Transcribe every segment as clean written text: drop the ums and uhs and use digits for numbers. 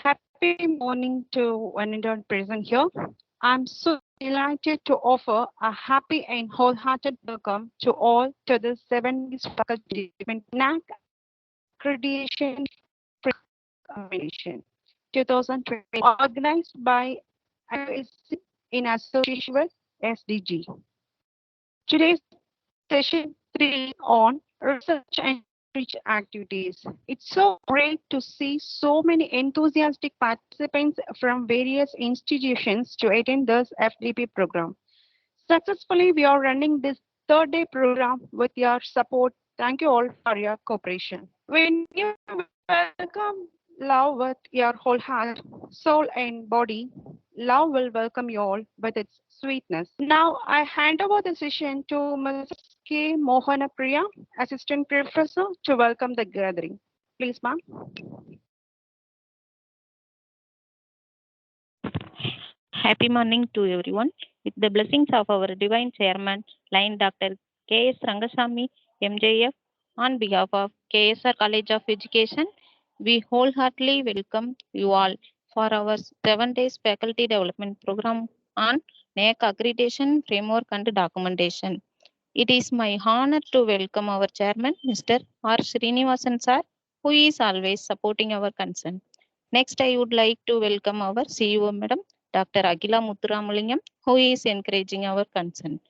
Happy morning to one and all present here. I'm so delighted to offer a happy and wholehearted welcome to all to the 7 days faculty development NAAC Accreditation Competition 2020 organized by IOSC in association with SDG. Today's session 3 on research and outreach activities. It's so great to see so many enthusiastic participants from various institutions to attend this FDP program. Successfully, we are running this third day program with your support. Thank you all for your cooperation. When you welcome love with your whole heart, soul, and body, love will welcome you all with its sweetness. Now, I hand over the session to Mrs. K. Mohanapriya, Assistant Professor, to welcome the gathering. Please, ma'am. Happy morning to everyone. With the blessings of our Divine Chairman, Line Dr. KS Rangasamy, MJF, on behalf of KSR College of Education, we wholeheartedly welcome you all for our 7 days faculty development program on NAAC Accreditation, Framework and Documentation. It is my honor to welcome our Chairman, Mr. R. Srinivasan Sir, who is always supporting our concern. Next, I would like to welcome our CEO, Madam Dr. Agila Muthuramalingam, who is encouraging our concern.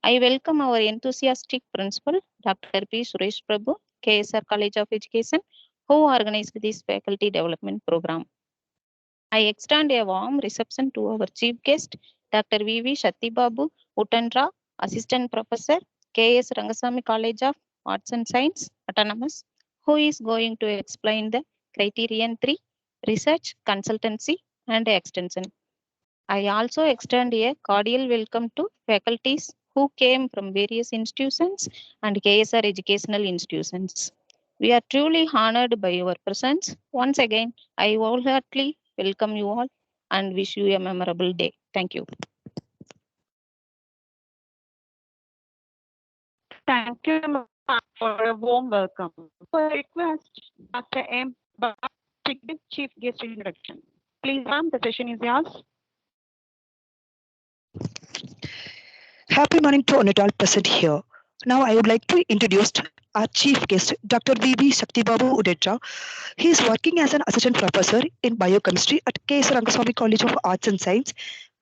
I welcome our enthusiastic principal, Dr. P. Suresh Prabhu, KSR College of Education, who organized this faculty development program. I extend a warm reception to our chief guest, Dr. V.V. SATHIBABU, UDDANDRAO, Assistant Professor, KS Rangasamy College of Arts and Science, Autonomus, who is going to explain the criterion 3, research, consultancy, and extension. I also extend a cordial welcome to faculties who came from various institutions and KSR educational institutions. We are truly honored by your presence. Once again, I wholeheartedly welcome you all and wish you a memorable day. Thank you. Thank you, ma'am, for a warm welcome. For request, Dr. M. to give Chief Guest introduction. Please, ma'am, the session is yours. Happy morning to all present here. Now I would like to introduce our chief guest, Dr. V.V. SATHIBABU UDDANDRAO. He is working as an assistant professor in biochemistry at KS Rangasamy College of Arts and Science,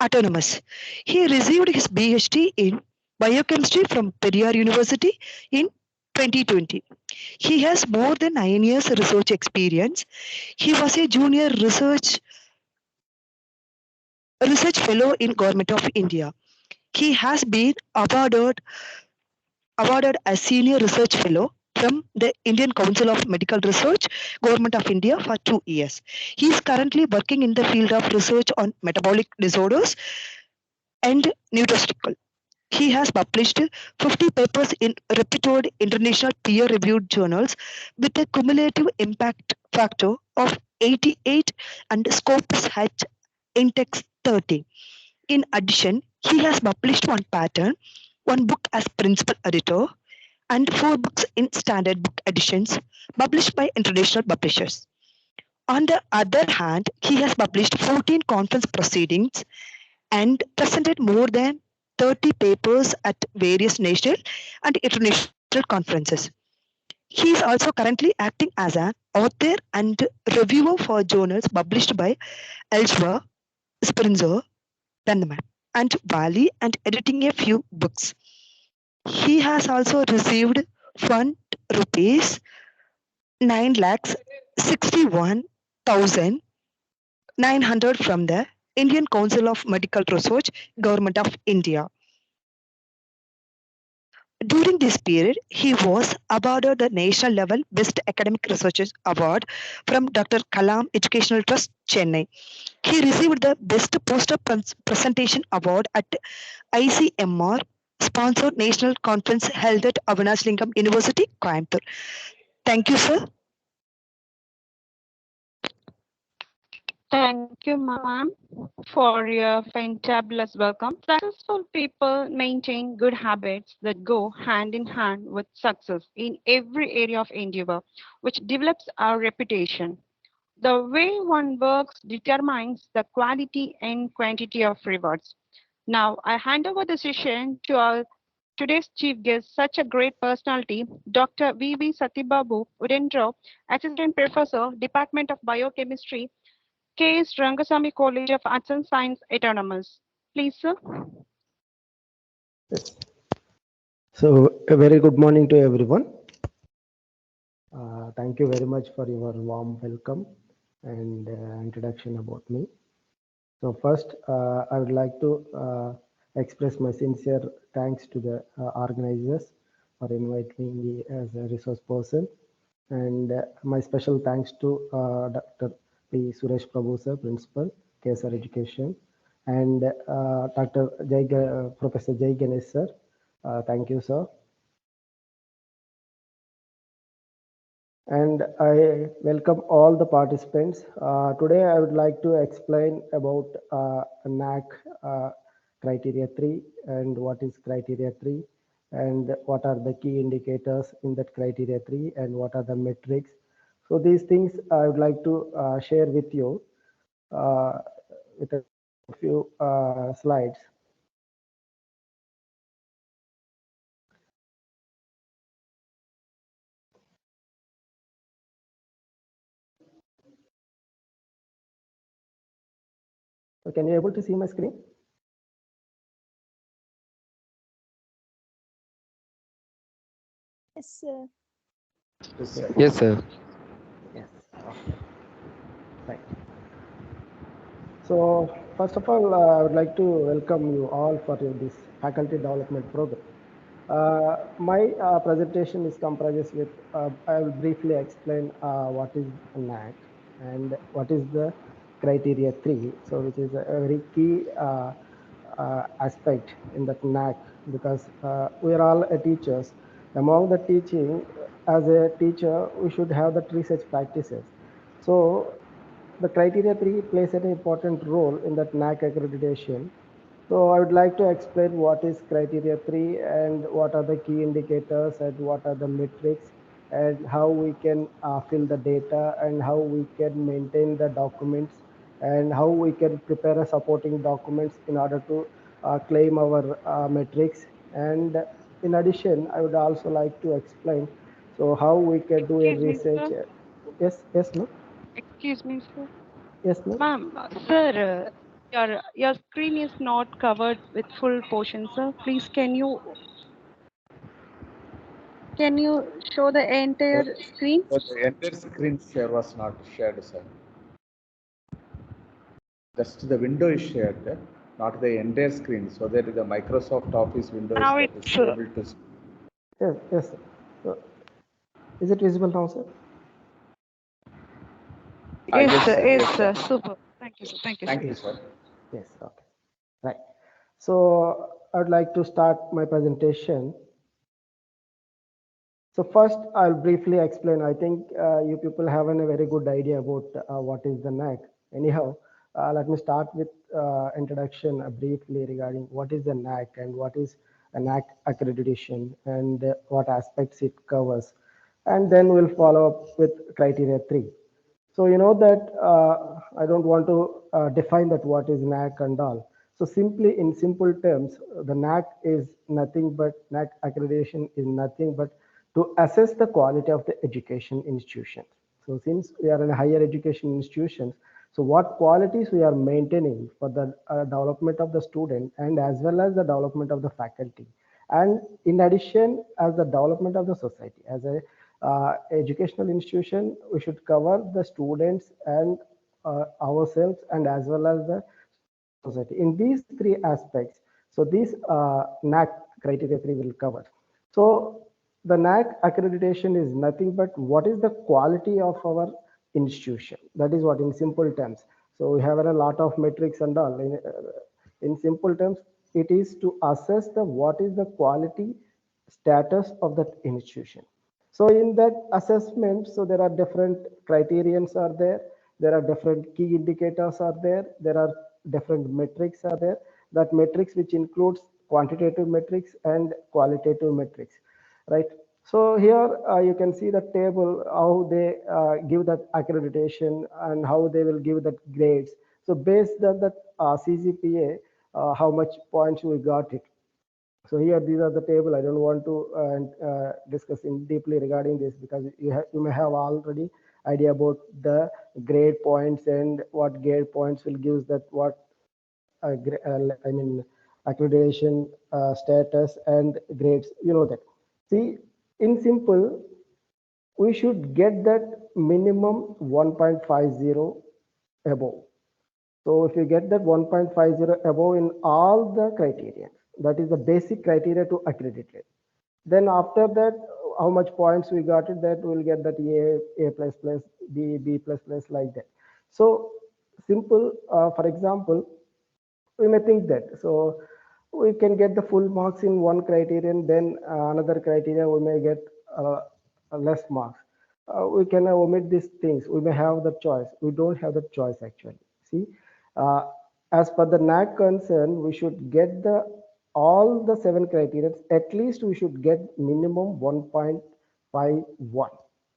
Autonomus. He received his PhD in biochemistry from Periyar University in 2020. He has more than 9 years research experience. He was a junior research fellow in Government of India. He has been awarded as Senior Research Fellow from the Indian Council of Medical Research, Government of India for 2 years. He is currently working in the field of research on metabolic disorders and nutraceutical. He has published 50 papers in reputed international peer-reviewed journals with a cumulative impact factor of 88 and Scopus H Index 30. In addition, he has published 1 patent, 1 book as principal editor, and 4 books in standard book editions published by international publishers. On the other hand, he has published 14 conference proceedings and presented more than 30 papers at various national and international conferences. He is also currently acting as an author and reviewer for journals published by Elsewhere, Springer, Penman, and Valley, and editing a few books. He has also received fund rupees 9,61,900 from the Indian Council of Medical Research, Government of India. During this period, he was awarded the national level Best Academic Researchers Award from Dr. Kalam Educational Trust, Chennai. He received the Best Poster Presentation Award at ICMR sponsored national conference held at Avanashlingam University, Coimbatore. Thank you, sir. Thank you, ma'am, for your fantabulous welcome. Successful people maintain good habits that go hand in hand with success in every area of endeavor, which develops our reputation. The way one works determines the quality and quantity of rewards. Now, I hand over the session to our today's chief guest, such a great personality, Dr. V.V. SATHIBABU, UDDANDRAO, Assistant Professor, Department of Biochemistry, KS Rangasamy College of Arts and Science, Autonomus. Please, sir. So, a very good morning to everyone. Thank you very much for your warm welcome and introduction about me. So first, I would like to express my sincere thanks to the organizers for inviting me as a resource person. And my special thanks to Dr. P. Suresh Prabhu, sir, Principal, KSR Education, and Dr. Professor Jai Ganesh, sir. Thank you, sir. And I welcome all the participants. Today I would like to explain about NAAC criteria 3 and what is criteria 3 and what are the key indicators in that criteria 3 and what are the metrics. So these things I would like to share with you with a few slides. So can you able to see my screen? Yes, sir. Yes, sir. Yes. Okay. Right. So first of all, I would like to welcome you all for this faculty development program. My presentation is comprises with, I will briefly explain what is NAAC and what is the criteria 3. So which is a very key aspect in that NAAC, because we are all teachers. Among the teaching, as a teacher, we should have the research practices. So the criteria 3 plays an important role in that NAAC accreditation. So I would like to explain what is criteria 3 and what are the key indicators and what are the metrics and how we can fill the data and how we can maintain the documents and how we can prepare a supporting documents in order to claim our metrics. And in addition, I would also like to explain so how we can do a Excuse me, research. sir. Yes, no? Excuse me, sir. Yes, no? Ma'am, sir, your screen is not covered with full portion, sir. Please, can you show the entire screen? So the entire screen share was not shared, sir. Just the window is shared, not the entire screen, so that the Microsoft Office window is Now that is it's able to. Yes, sir. So, is it visible now, sir? yes, sir, yes, Yes, sir. sir. Super. Thank you, sir. Thank you, Thank sir. you, sir. Yes, okay. Right. So I would like to start my presentation. So first, I'll briefly explain. I think you people have a very good idea about what is the NAAC. Anyhow, let me start with introduction briefly regarding what is the NAAC and what is a NAAC accreditation and what aspects it covers. And then we'll follow up with criteria 3. So you know that I don't want to define that what is NAAC and all. So simply in simple terms, the NAAC is nothing but NAAC accreditation is nothing but to assess the quality of the education institutions. So since we are in higher education institutions, so what qualities we are maintaining for the development of the student and as well as the development of the faculty. And in addition, as the development of the society, as a educational institution, we should cover the students and ourselves and as well as the society. In these three aspects, so these NAAC criteria 3 will cover. So the NAAC accreditation is nothing but what is the quality of our institution. That is what in simple terms. So we have a lot of metrics and all. In simple terms, it is to assess the what is the quality status of that institution. So in that assessment, so there are different criterions are there. There are different key indicators are there. There are different metrics are there. That metrics which includes quantitative metrics and qualitative metrics, right? So here you can see the table, how they give that accreditation and how they will give that grades. So based on that CGPA, how much points we got it. So here, these are the table. I don't want to discuss in deeply regarding this because you may have already idea about the grade points and what grade points will give that what I mean accreditation status and grades. You know that. See, in simple, we should get that minimum 1.50 above. So if you get that 1.50 above in all the criteria, that is the basic criteria to accredit it. Then after that, how much points we got it, that we'll get that A plus plus, B plus plus, like that. So simple, for example, we may think that. So we can get the full marks in one criterion, then another criteria we may get less marks. We can omit these things. We may have the choice. We don't have the choice actually. See, uh, as per the NAAC concern, we should get the all the 7 criteria. At least we should get minimum 1.51.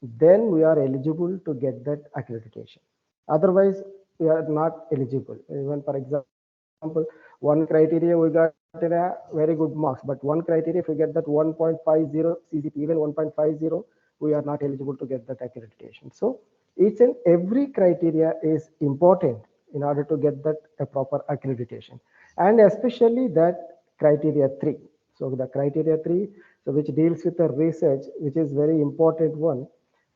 Then we are eligible to get that accreditation. Otherwise, we are not eligible. Even for example, one criteria we got a very good marks, but one criteria, if we get that 1.50 CGP, even 1.50, we are not eligible to get that accreditation. So each and every criteria is important in order to get that a proper accreditation, and especially that criteria 3. So the criteria 3, so which deals with the research, which is very important one,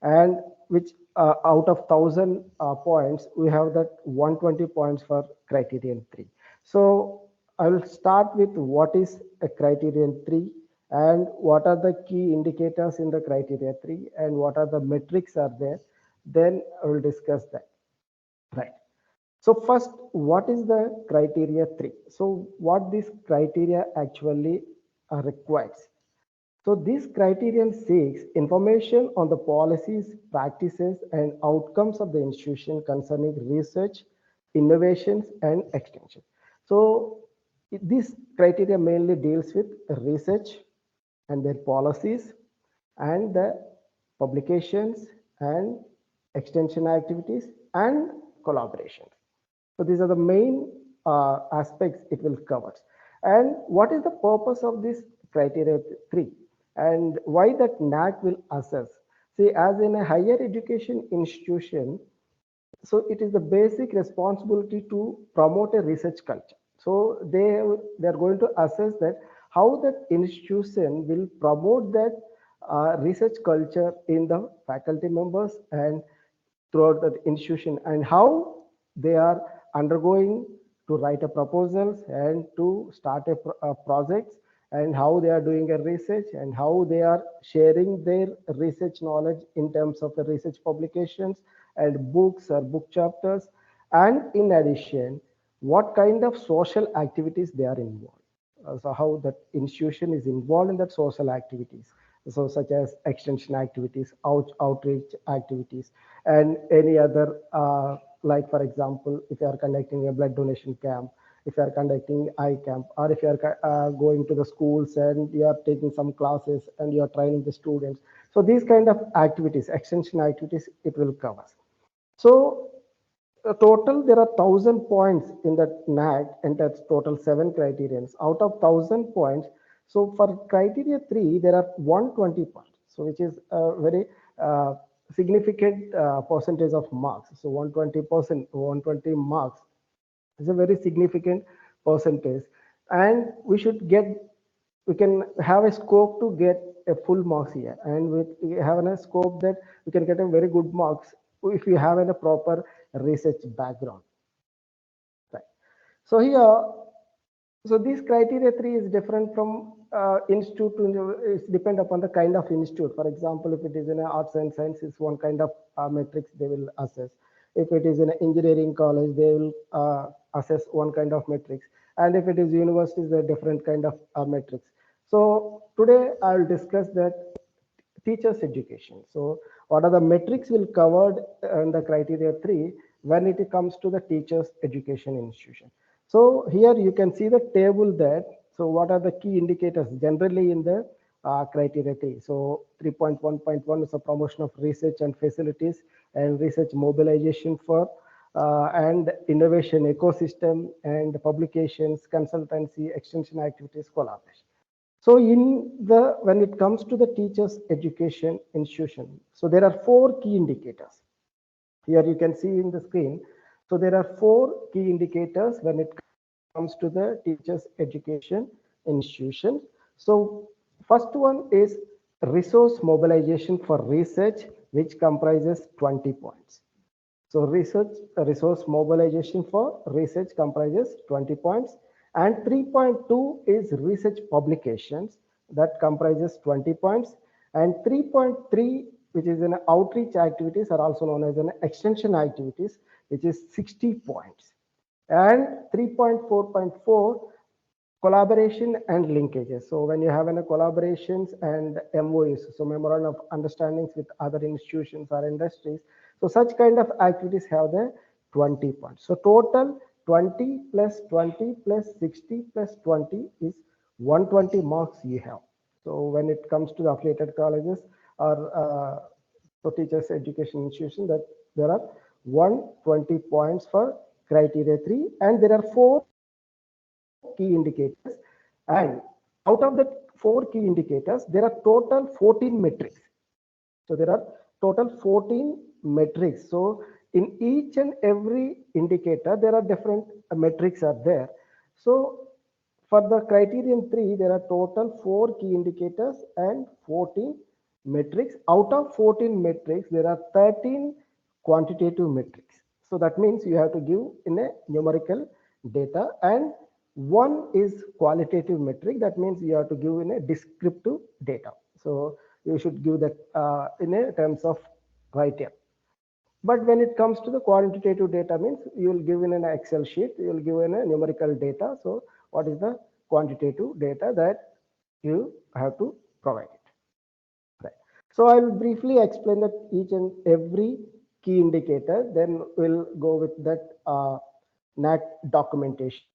and which out of 1,000 points, we have that 120 points for criterion 3. So I will start with what is a criterion 3 and what are the key indicators in the criteria 3 and what are the metrics are there. Then I will discuss that. Right. So first, what is the criteria 3? So what this criteria actually requires? So this criterion seeks information on the policies, practices, and outcomes of the institution concerning research, innovations, and extension. So this criteria mainly deals with research and their policies and the publications and extension activities and collaborations. So these are the main aspects it will cover. And what is the purpose of this criteria 3? And why that NAAC will assess? See, as in a higher education institution, so it is the basic responsibility to promote a research culture. So they are going to assess that how that institution will promote that research culture in the faculty members and throughout the institution, and how they are undergoing to write a proposals and to start a projects, and how they are doing a research and how they are sharing their research knowledge in terms of the research publications and books or book chapters, and in addition, what kind of social activities they are involved. So how that institution is involved in that social activities. So such as extension activities, outreach activities, and any other, like for example, if you are conducting a blood donation camp, if you are conducting eye camp, or if you are going to the schools and you are taking some classes and you are training the students. So these kind of activities, extension activities, it will cover. So total, there are 1,000 points in that NAAC, and that's total 7 criterions. Out of 1,000 points, so for criteria 3, there are 120 points, so which is a very significant percentage of marks. So 120%, 120 marks is a very significant percentage, and we can have a scope to get a full marks here, and we have a scope that we can get a very good marks if you have a proper research background. Right. So here, so this criteria 3 is different from institute to, it's depend upon the kind of institute. For example, if it is in arts and science, it's one kind of metrics they will assess. If it is in an engineering college, they will assess one kind of metrics. And if it is universities, a different kind of metrics. So today I will discuss that teachers education. So what are the metrics will covered in the criteria 3 when it comes to the teachers education institution. So here you can see the table there. So what are the key indicators generally in the criteria 3. So 3.1.1 is a promotion of research and facilities and research mobilization for and innovation ecosystem and publications, consultancy, extension activities, collaboration. So when it comes to the teachers education institution, so there are 4 key indicators. Here you can see in the screen. So there are 4 key indicators when it comes to the teachers education institution. So first one is resource mobilization for research, which comprises 20 points. So resource mobilization for research comprises 20 points, and 3.2 is research publications that comprises 20 points, and 3.3, which is an outreach activities, are also known as an extension activities, which is 60 points, and 3.4.4 collaboration and linkages. So when you have any collaborations and MOUs, so memorandum of understandings with other institutions or industries, so such kind of activities have the 20 points. So total 20 plus 20 plus 60 plus 20 is 120 marks you have. So when it comes to the affiliated colleges or so teachers education institution, that there are 120 points for criteria 3, and there are 4 key indicators, and out of the 4 key indicators there are total 14 metrics. So there are total 14 metrics. So in each and every indicator there are different metrics are there. So for the criterion 3 there are total 4 key indicators and 14 metrics. Out of 14 metrics there are 13 quantitative metrics. So that means you have to give in a numerical data, and 1 is qualitative metric. That means you have to give in a descriptive data. So you should give that in a terms of criteria. But when it comes to the quantitative data, means you will give in an Excel sheet, you will give in a numerical data. So what is the quantitative data that you have to provide it? Right. So I will briefly explain that each and every key indicator, then we'll go with that NAAC documentation.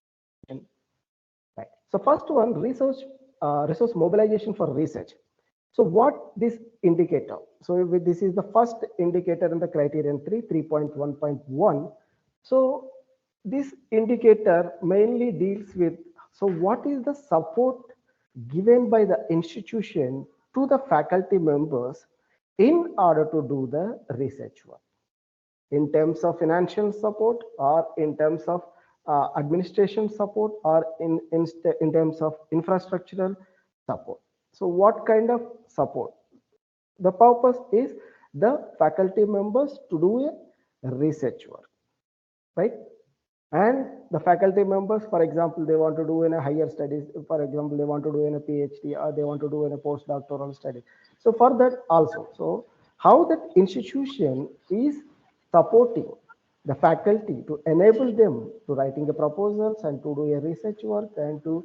Right. So first one, resource mobilization for research. So what this indicator? So this is the first indicator in the criterion 3, 3.1.1. So this indicator mainly deals with, so what is the support given by the institution to the faculty members in order to do the research work, in terms of financial support or in terms of administration support or in terms of infrastructural support. So what kind of support? The purpose is the faculty members to do a research work, right? And the faculty members, for example, they want to do in a higher studies, for example, they want to do in a PhD or they want to do in a postdoctoral study. So for that also, so how that institution is supporting the faculty to enable them to writing the proposals and to do a research work and to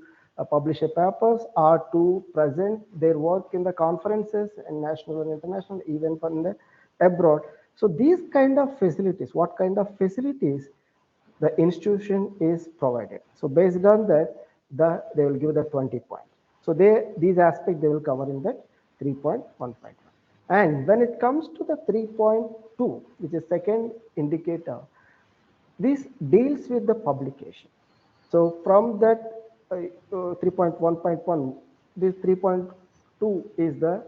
publish a papers or to present their work in the conferences and national and international, even from the abroad. So these kind of facilities, what kind of facilities the institution is provided. So based on that, they will give the 20 points. So these aspects they will cover in that 3.1.1. And when it comes to the 3.2, which is second indicator, this deals with the publication. So from that 3.1.1, this 3.2 is the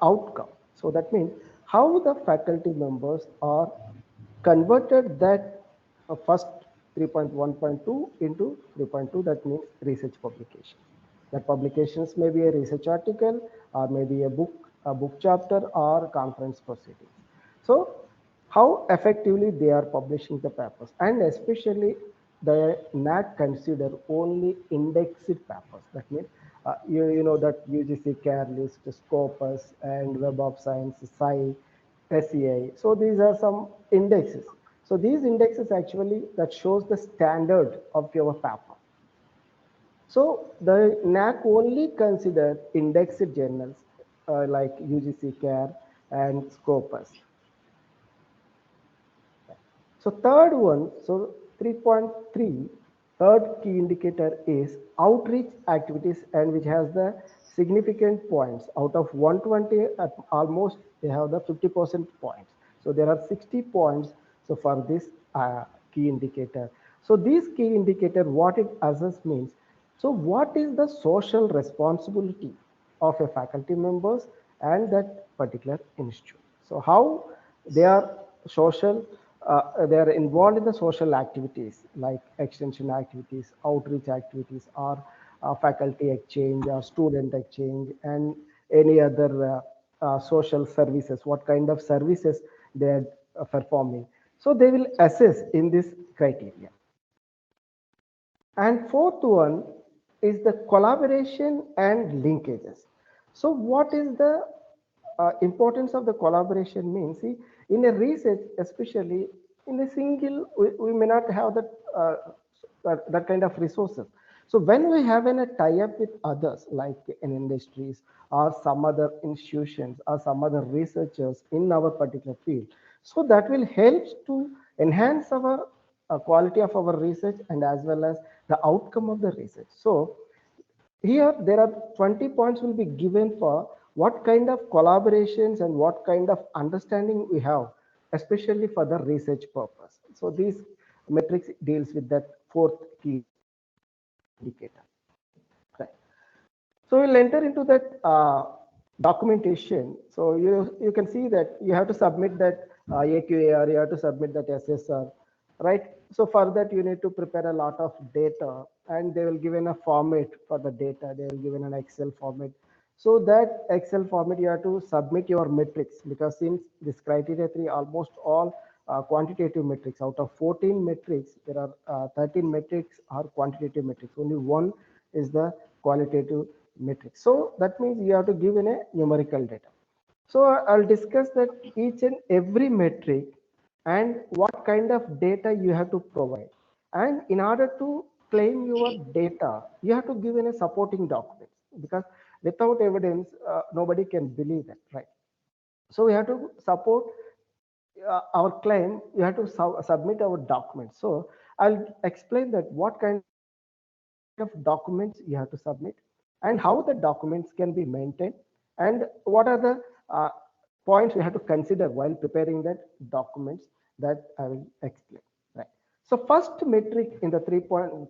outcome. So that means how the faculty members are converted that first 3.1.2 into 3.2, that means research publication. That publications may be a research article or maybe a book chapter or conference proceedings. So how effectively they are publishing the papers, and especially the NAAC consider only indexed papers. That means you know that UGC CARE list, Scopus, and Web of Science, SCI. So these are some indexes. So these indexes actually that shows the standard of your paper. So the NAAC only consider indexed journals like UGC CARE and Scopus. So third one, so 3.3, third key indicator is outreach activities, and which has the significant points. Out of 120, at almost they have the 50% points. So there are 60 points. So for this key indicator. So this key indicator, what it assess means. So what is the social responsibility of a faculty members and that particular institute? So how they are social, they are involved in the social activities like extension activities, outreach activities, or faculty exchange or student exchange, and any other social services, what kind of services they are performing. So they will assess in this criteria. And fourth one is the collaboration and linkages. So what is the importance of the collaboration means? See, in a research, especially in a single, we may not have that kind of resources. So when we have a tie-up with others, like in industries or some other institutions or some other researchers in our particular field, so that will help to enhance our quality of our research and as well as the outcome of the research. So here there are 20 points will be given for what kind of collaborations and what kind of understanding we have, especially for the research purpose. So these metrics deals with that fourth key indicator. Right. So we'll enter into that documentation. So you can see that you have to submit that AQAR, you have to submit that SSR, right? So for that you need to prepare a lot of data, and they will give in a format for the data. They will give in an Excel format. So that Excel format you have to submit your metrics, because since this criteria 3 almost all quantitative metrics. Out of 14 metrics, there are 13 metrics are quantitative metrics. Only one is the qualitative metric. So that means you have to give in a numerical data. So I'll discuss that each and every metric and what kind of data you have to provide. And in order to claim your data, you have to give in a supporting documents, because without evidence, nobody can believe that, right? So we have to support our claim. You have to submit our documents. So I'll explain that what kind of documents you have to submit and how the documents can be maintained and what are the points you have to consider while preparing that documents, that I will explain. Right. So first metric in the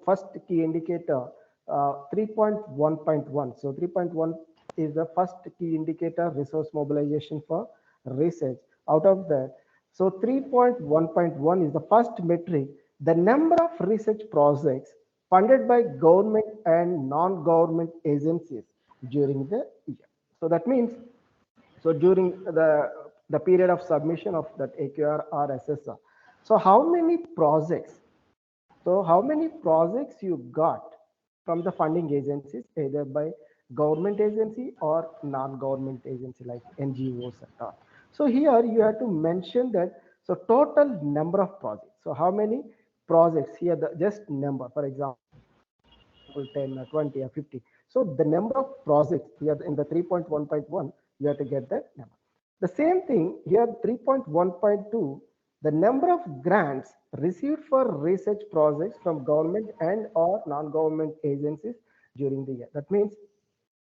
first key indicator 3.1.1. So 3.1 is the first key indicator, resource mobilization for research. Out of that, so 3.1.1 is the first metric, the number of research projects funded by government and non-government agencies during the year. So that means, so during the period of submission of that AQR or SSR. So how many projects? So how many projects you got from the funding agencies, either by government agency or non-government agency like NGOs and all. So here you have to mention that, so total number of projects. So how many projects here, the just number, for example, 10 or 20 or 50. So the number of projects here in the 3.1.1, you have to get that number. The same thing here, 3.1.2, the number of grants received for research projects from government and or non-government agencies during the year. That means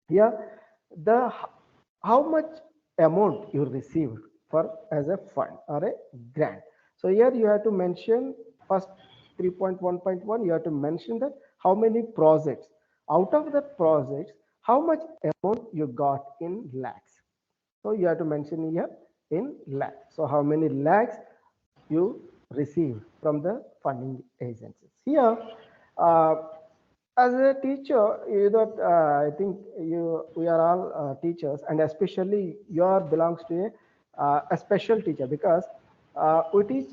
here the how much amount you received for as a fund or a grant. So here you have to mention first 3.1.1, you have to mention that how many projects. Out of the projects, how much amount you got in lakhs. So you have to mention here in lakhs. So how many lakhs you received from the funding agencies. Here, as a teacher, I think we are all teachers, and especially you belongs to a special teacher, because we teach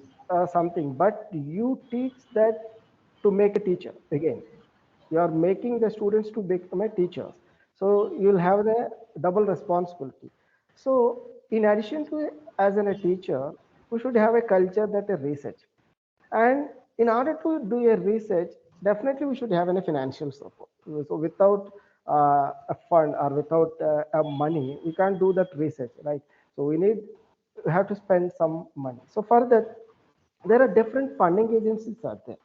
something, but you teach that to make a teacher again. You are making the students to become a teachers. So you'll have the double responsibility. So in addition to as a teacher, we should have a culture that a research. And in order to do a research, definitely we should have a financial support. So without a fund or without money, we can't do that research, right? So we have to spend some money. So for that, there are different funding agencies out there.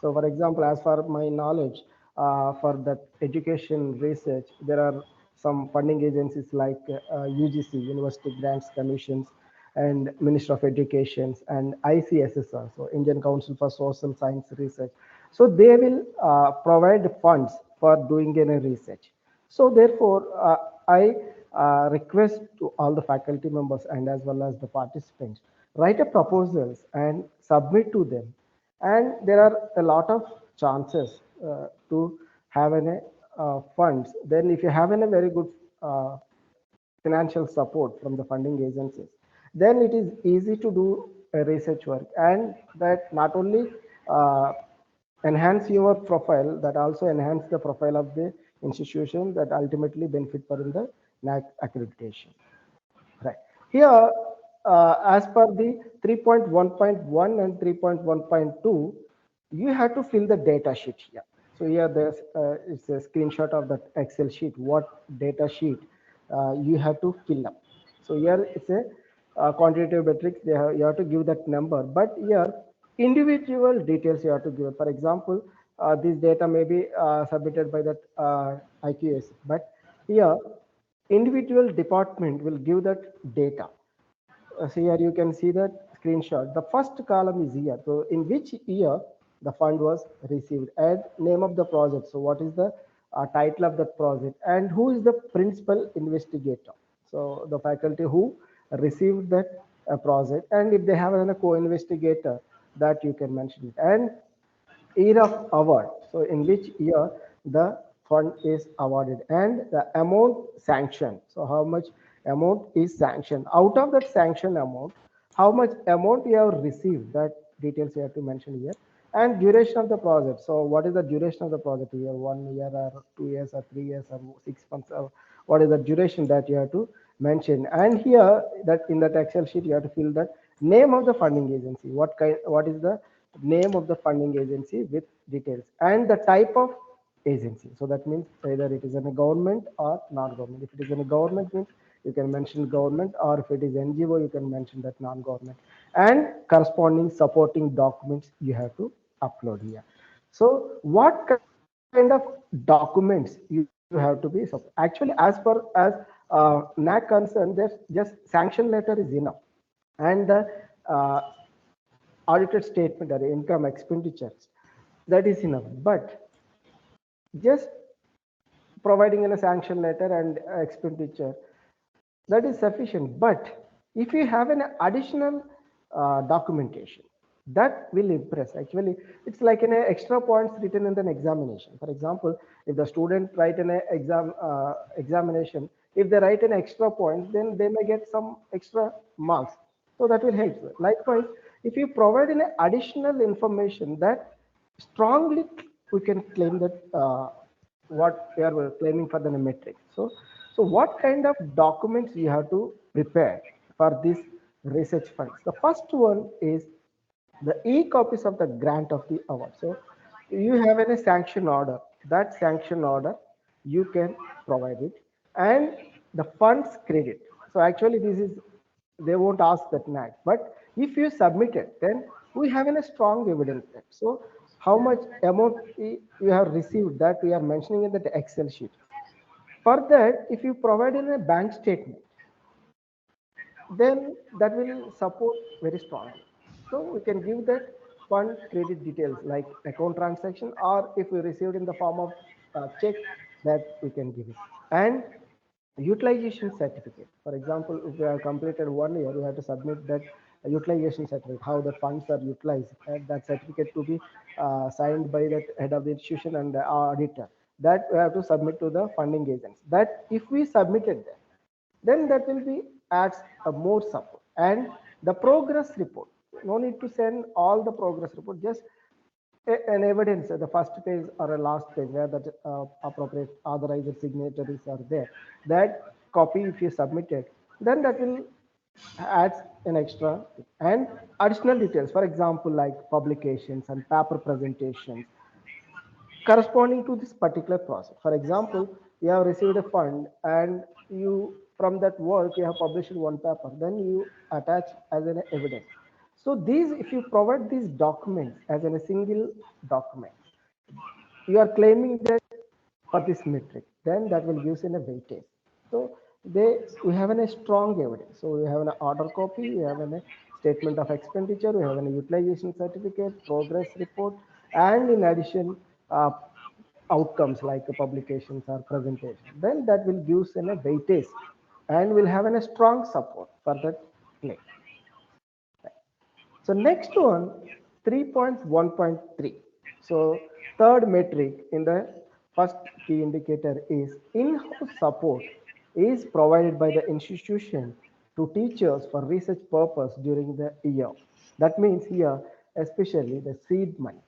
So for example, as for my knowledge, for that education research, there are some funding agencies like UGC, University Grants Commissions, and Ministry of Education, and ICSSR, so Indian Council for Social Science Research. So they will provide funds for doing any research. So therefore, I request to all the faculty members and as well as the participants, write a proposals and submit to them. And there are a lot of chances to have any funds. Then if you have any very good financial support from the funding agencies, then it is easy to do a research work, and that not only enhance your profile, that also enhance the profile of the institution that ultimately benefit for in the NAAC accreditation. Right. Here, as per the 3.1.1 and 3.1.2, you have to fill the data sheet here. So here there's it's a screenshot of that Excel sheet, what data sheet you have to fill up. So here it's a quantitative metrics, you have to give that number, but here individual details you have to give. For example, this data may be submitted by that IQS, but here individual department will give that data. So here you can see that screenshot. The first column is here. So in which year the fund was received, and name of the project. So what is the title of that project, and who is the principal investigator. So the faculty who received that project, and if they have a co-investigator, that you can mention it. And year of award, so in which year the fund is awarded, and the amount sanctioned, so how much amount is sanctioned. Out of that sanctioned amount, how much amount you have received, that details you have to mention here. And duration of the project, so what is the duration of the project here, 1 year or 2 years or 3 years or 6 months, or what is the duration that you have to mention. And here that in that Excel sheet you have to fill the name of the funding agency, what is the name of the funding agency with details, and the type of agency. So that means either it is in a government or non-government. If it is in a government, means you can mention government, or if it is NGO, you can mention that non-government, and corresponding supporting documents you have to upload here. So what kind of documents you have to be, so actually as per as NAAC concerned, there's just sanction letter is enough, and the audited statement or income expenditures, that is enough. But just providing in a sanction letter and expenditure, that is sufficient. But if you have an additional documentation, that will impress. Actually, it's like an extra points written in an examination. For example, if the student write an examination, if they write an extra points, then they may get some extra marks. So that will help. Likewise, if you provide an additional information, that strongly we can claim that what we are claiming for the metric. So what kind of documents you have to prepare for this research funds? The first one is the e-copies of the grant of the award. So you have a sanction order. That sanction order you can provide it, and the funds credit. So actually this is, they won't ask that NAAC, but if you submit it, then we have a strong evidence that. So how much amount you have received, that we are mentioning in the Excel sheet. For that, if you provide in a bank statement, then that will support very strongly. So we can give that fund credit details like account transaction, or if we received in the form of check, that we can give it. And utilization certificate. For example, if we have completed 1 year, we have to submit that utilization certificate, how the funds are utilized, and that certificate to be signed by that head of the institution and the auditor. That we have to submit to the funding agents. That if we submitted that, then that will be adds a more support. And the progress report, no need to send all the progress report, just an evidence at the first page or a last page where that appropriate authorized signatories are there. That copy, if you submit it, then that will add an extra and additional details. For example, like publications and paper presentations corresponding to this particular process. For example, you have received a fund, and you, from that work, you have published one paper, then you attach as an evidence. So these, if you provide these documents as in a single document, you are claiming that for this metric, then that will give us in a weightage. So we have a strong evidence. So we have an order copy, we have a statement of expenditure, we have a utilization certificate, progress report, and in addition, outcomes like publications or presentation. Then that will give us a weightage and will have a strong support for that claim. So next one, 3.1.3. So third metric in the first key indicator is in-house support is provided by the institution to teachers for research purpose during the year. That means here, especially the seed money.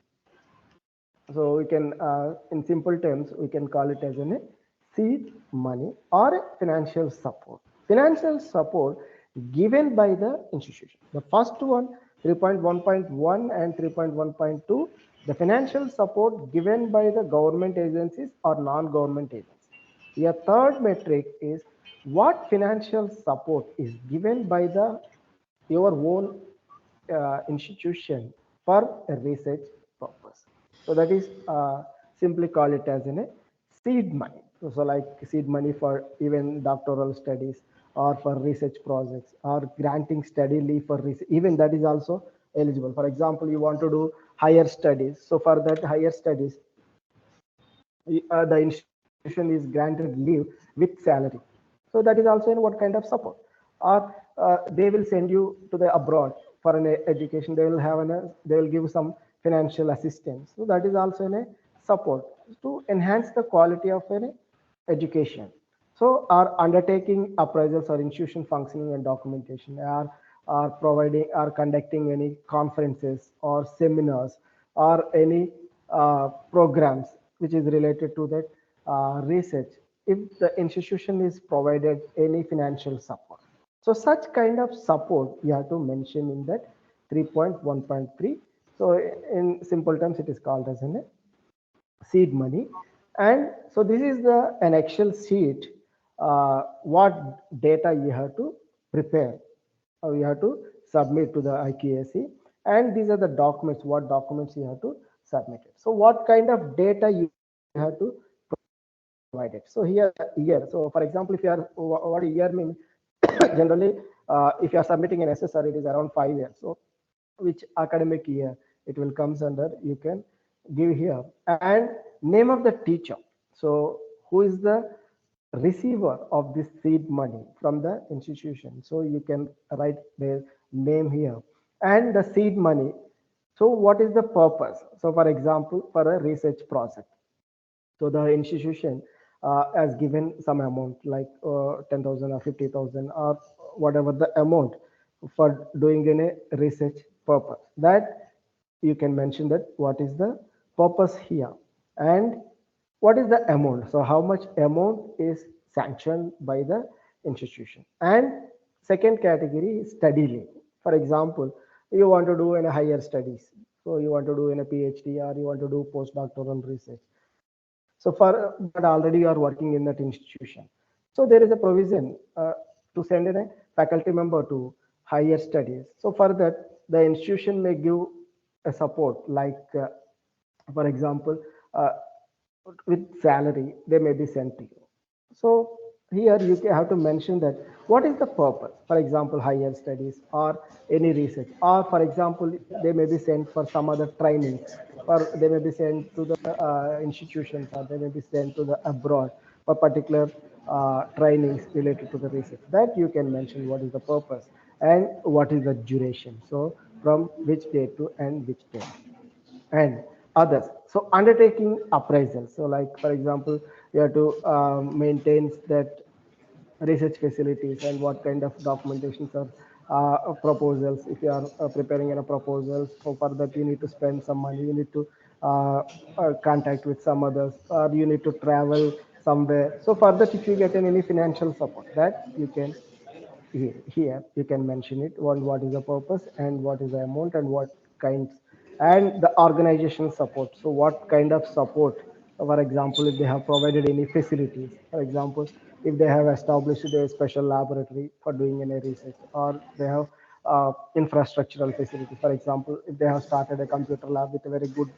So we can, in simple terms, we can call it as a seed money or a financial support. Financial support given by the institution. The first one, 3.1.1 and 3.1.2, the financial support given by the government agencies or non-government agencies. A third metric is what financial support is given by your own institution for a research purpose. So that is simply call it as a seed money. So like seed money for even doctoral studies or for research projects or granting study leave for research. Even that is also eligible. For example, you want to do higher studies. So for that higher studies, the institution is granted leave with salary. So that is also in what kind of support. Or they will send you to the abroad for an education. They will have they will give some financial assistance. So that is also in a support to enhance the quality of an education. So are undertaking appraisals or institution functioning and documentation, are providing, are conducting any conferences or seminars or any programs which is related to that research, if the institution is provided any financial support. So such kind of support you have to mention in that 3.1.3. So in simple terms, it is called as a seed money. And so this is an Excel sheet, what data you have to prepare, or you have to submit to the IQAC. And these are the documents, what documents you have to submit it. So what kind of data you have to provide it. So here, year. So for example, if you are, what a year means, generally, if you are submitting an SSR, it is around 5 years. So which academic year it will comes under, you can give here. And name of the teacher. So who is the receiver of this seed money from the institution? So you can write their name here. And the seed money. So what is the purpose? So for example, for a research project. So the institution has given some amount like 10,000 or 50,000 or whatever the amount for doing in a research purpose. That you can mention that what is the purpose here and what is the amount. So how much amount is sanctioned by the institution. And second category is study leave. For example, you want to do in a higher studies. So you want to do in a PhD or you want to do postdoctoral research. So for, but already you are working in that institution. So there is a provision to send in a faculty member to higher studies. So for that, the institution may give a support like, for example, with salary, they may be sent to you. So here you have to mention that what is the purpose, for example, higher studies or any research, or for example, they may be sent for some other trainings, or they may be sent to the institutions, or they may be sent to the abroad for particular trainings related to the research. That you can mention what is the purpose and what is the duration. So from which date to and which date. And others. So undertaking appraisal. So like, for example, you have to maintain that research facilities and what kind of documentations or proposals. If you are preparing a proposals, so for that you need to spend some money, you need to contact with some others, or you need to travel somewhere. So for that, if you get any financial support, that you can here you can mention it, what is the purpose and what is the amount and what kinds, and the organization support. So what kind of support, for example, if they have provided any facilities, for example, if they have established a special laboratory for doing any research, or they have infrastructural facilities. For example, if they have started a computer lab with a very good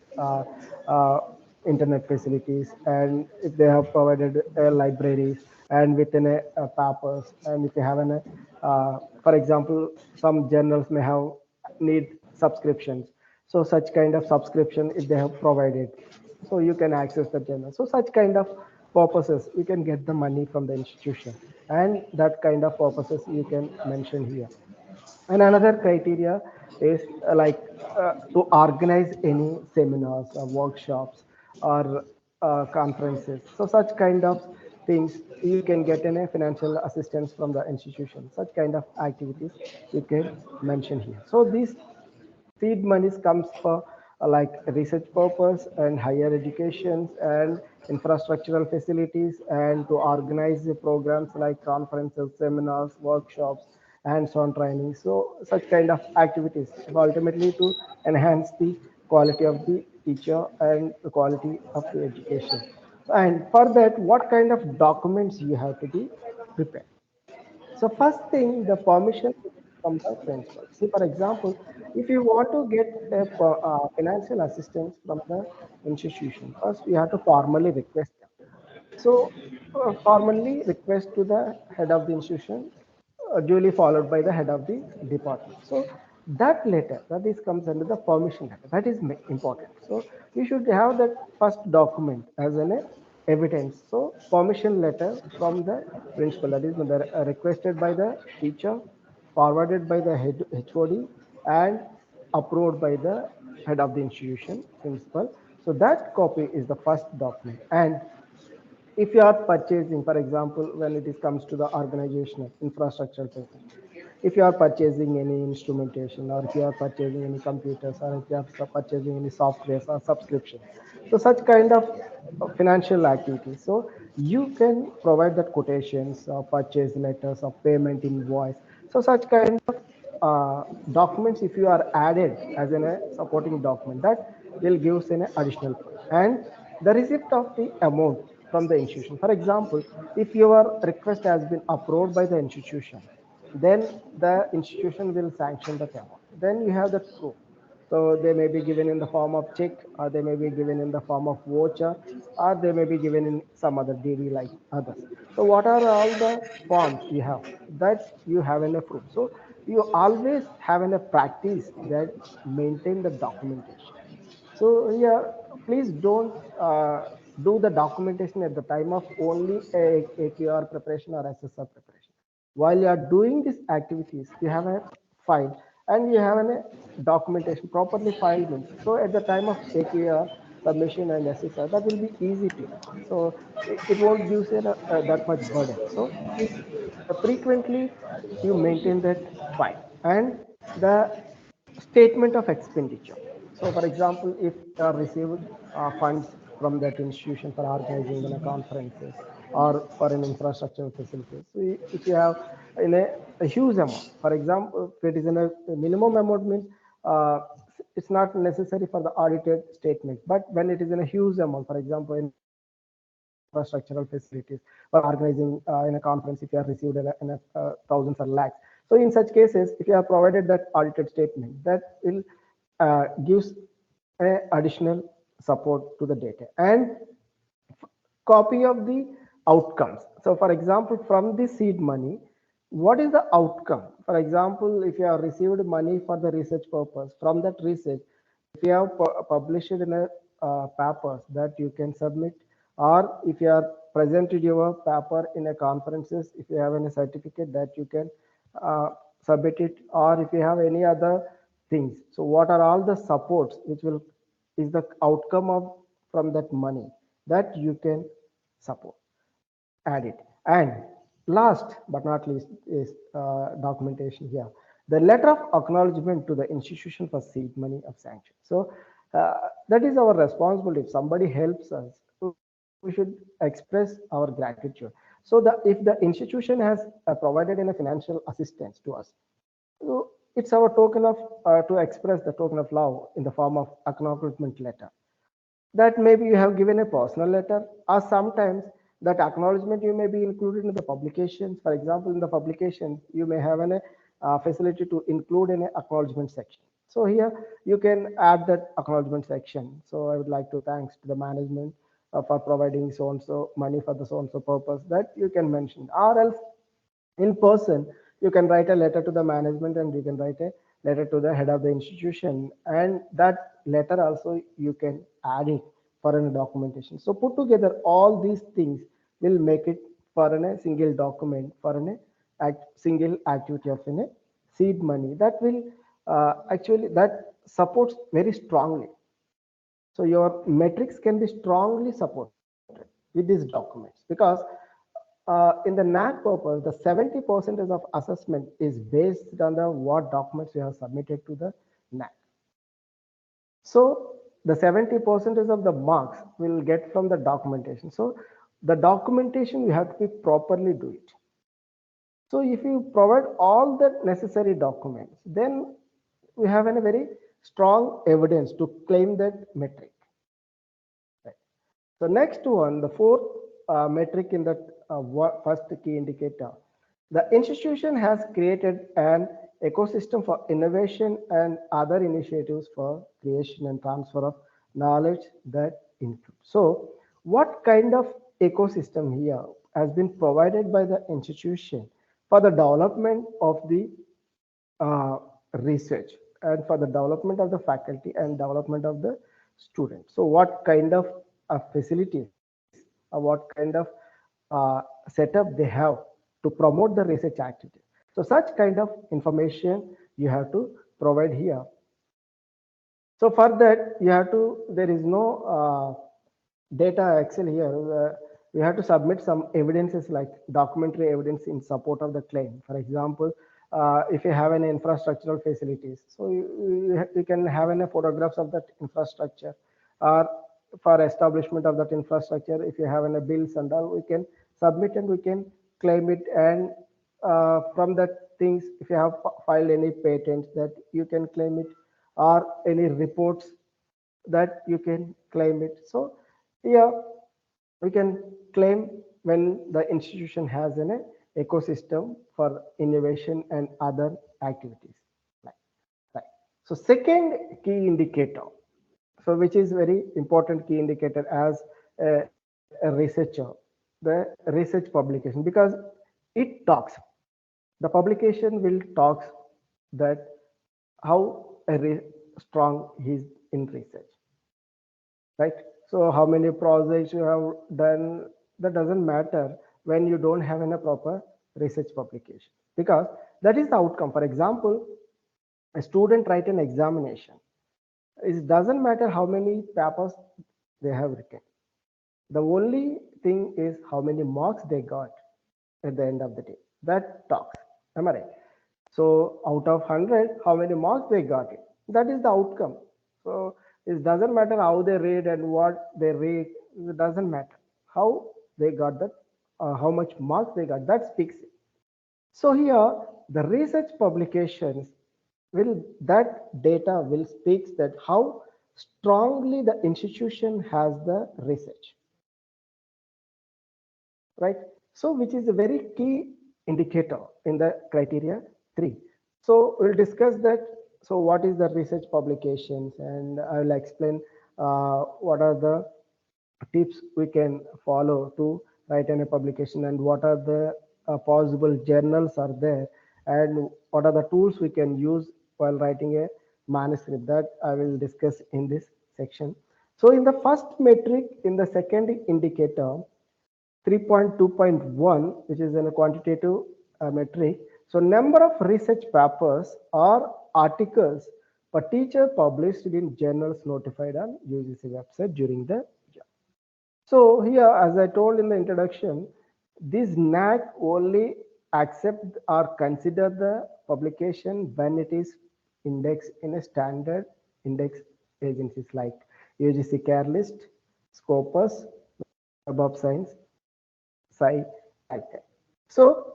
internet facilities, and if they have provided libraries and within papers, and if you have for example, some journals may have need subscriptions. So such kind of subscription, if they have provided, so you can access the journal. So such kind of purposes, you can get the money from the institution, and that kind of purposes you can mention here. And another criteria is to organize any seminars or workshops or conferences. So such kind of things you can get any financial assistance from the institution. Such kind of activities you can mention here. So these seed monies comes for like research purpose and higher educations and infrastructural facilities, and to organize the programs like conferences, seminars, workshops, hands-on training. So such kind of activities ultimately to enhance the quality of the teacher and the quality of the education. And for that, what kind of documents you have to be prepared? So first thing, the permission from the principal. See, for example, if you want to get a financial assistance from the institution, first we have to formally request them. So formally request to the head of the institution, duly followed by the head of the department. So that letter, that is comes under the permission letter. That is important. So you should have that first document as an evidence. So permission letter from the principal, that is requested by the teacher, forwarded by the head HOD, and approved by the head of the institution principal. So that copy is the first document. And if you are purchasing, for example, when it is comes to the organizational infrastructure facilities, if you are purchasing any instrumentation, or if you are purchasing any computers, or if you are purchasing any softwares or subscriptions, so such kind of financial activities, so you can provide that quotations or purchase letters or payment invoice. So such kind of documents, if you are added as a supporting document, that will give us an additional proof. And the receipt of the amount from the institution. For example, if your request has been approved by the institution, then the institution will sanction that amount. Then you have that proof. So they may be given in the form of check, or they may be given in the form of voucher, or they may be given in some other DD like others. So what are all the forms you have that you have in a proof? So you always have in a practice that maintain the documentation. So yeah, please don't do the documentation at the time of only a AQR preparation or SSR preparation. While you are doing these activities, you have a file and you have a documentation properly filed means. So at the time of AQR submission and SSR, that will be easy to you. So it won't give you that much burden. So please frequently you maintain that file and the statement of expenditure. So, for example, if you are received funds from that institution for organizing conferences or for an infrastructure facilities, so if you have in a huge amount, for example, if it is in a minimum amount means it's not necessary for the audited statement. But when it is in a huge amount, for example, in infrastructural facilities for organizing in a conference, if you have received in thousands or lakhs. So in such cases, if you have provided that audited statement, that will gives additional support to the data. And copy of the outcomes. So for example, from the seed money, what is the outcome? For example, if you have received money for the research purpose, from that research, if you have published in a papers that you can submit, or if you are presented your paper in a conferences, if you have any certificate that you can submit it, or if you have any other things. So what are all the supports which will is the outcome of from that money that you can support, add it. And last but not least is documentation here. The letter of acknowledgement to the institution for seed money of sanction. So that is our responsibility. If somebody helps us, we should express our gratitude. So if the institution has provided a financial assistance to us, so it's our token of to express the token of love in the form of acknowledgement letter. That maybe you have given a personal letter, or sometimes that acknowledgement you may be included in the publications. For example, in the publications, you may have facility to include in an acknowledgement section. So here you can add that acknowledgement section. So I would like to thanks to the management for providing so and so money for the so and so purpose, that you can mention. Or else in person, you can write a letter to the management and you can write a letter to the head of the institution, and that letter also you can add it for a documentation. So put together all these things will make it for a single document for a single activity of a seed money, that will actually that supports very strongly. So your metrics can be strongly supported with these documents, because in the NAAC purpose, the 70% of assessment is based on the what documents you have submitted to the NAAC. So the 70% of the marks will get from the documentation. So the documentation you have to be properly do it. So if you provide all the necessary documents, then we have a very strong evidence to claim that metric. Right. So next one, the fourth metric in that first key indicator, the institution has created an ecosystem for innovation and other initiatives for creation and transfer of knowledge that include. So what kind of ecosystem here has been provided by the institution for the development of the research and for the development of the faculty and development of the students? So what kind of facilities or what kind of setup they have to promote the research activity? So such kind of information you have to provide here. So for that you have to, there is no data Excel here. You have to submit some evidences like documentary evidence in support of the claim. For example, if you have any infrastructural facilities, so you can have any photographs of that infrastructure, or for establishment of that infrastructure, if you have any bills and all, we can submit and we can claim it. And from that things, if you have filed any patents, that you can claim it, or any reports that you can claim it. So here we can claim when the institution has an ecosystem for innovation and other activities. Right. So second key indicator, so which is very important key indicator as a researcher, the research publication, because it talks, the publication will talk that how strong he is in research, right? So how many projects you have done, that doesn't matter when you don't have a proper research publication, because that is the outcome. For example, a student write an examination, it doesn't matter how many papers they have written. The only thing is how many marks they got at the end of the day. That talks. Am I right? So out of 100, how many marks they got it? That is the outcome. So it doesn't matter how they read and what they read. It doesn't matter how they got that, how much marks they got. That speaks it. So here the research publications will, that data will speaks that how strongly the institution has the research, right? So which is a very key indicator in the criteria 3. So we'll discuss that. So what is the research publications, and I will explain what are the tips we can follow to write in a publication, and what are the possible journals are there, and what are the tools we can use while writing a manuscript. That I will discuss in this section. So in the first metric, in the second indicator 3.2.1, which is in a quantitative metric, so number of research papers or articles per teacher published in journals notified on UGC website during the year. So here, as I told in the introduction, this NAAC only accept or consider the publication when it is indexed in a standard index agencies like UGC Care List, Scopus, Web of Science, Sci, like. So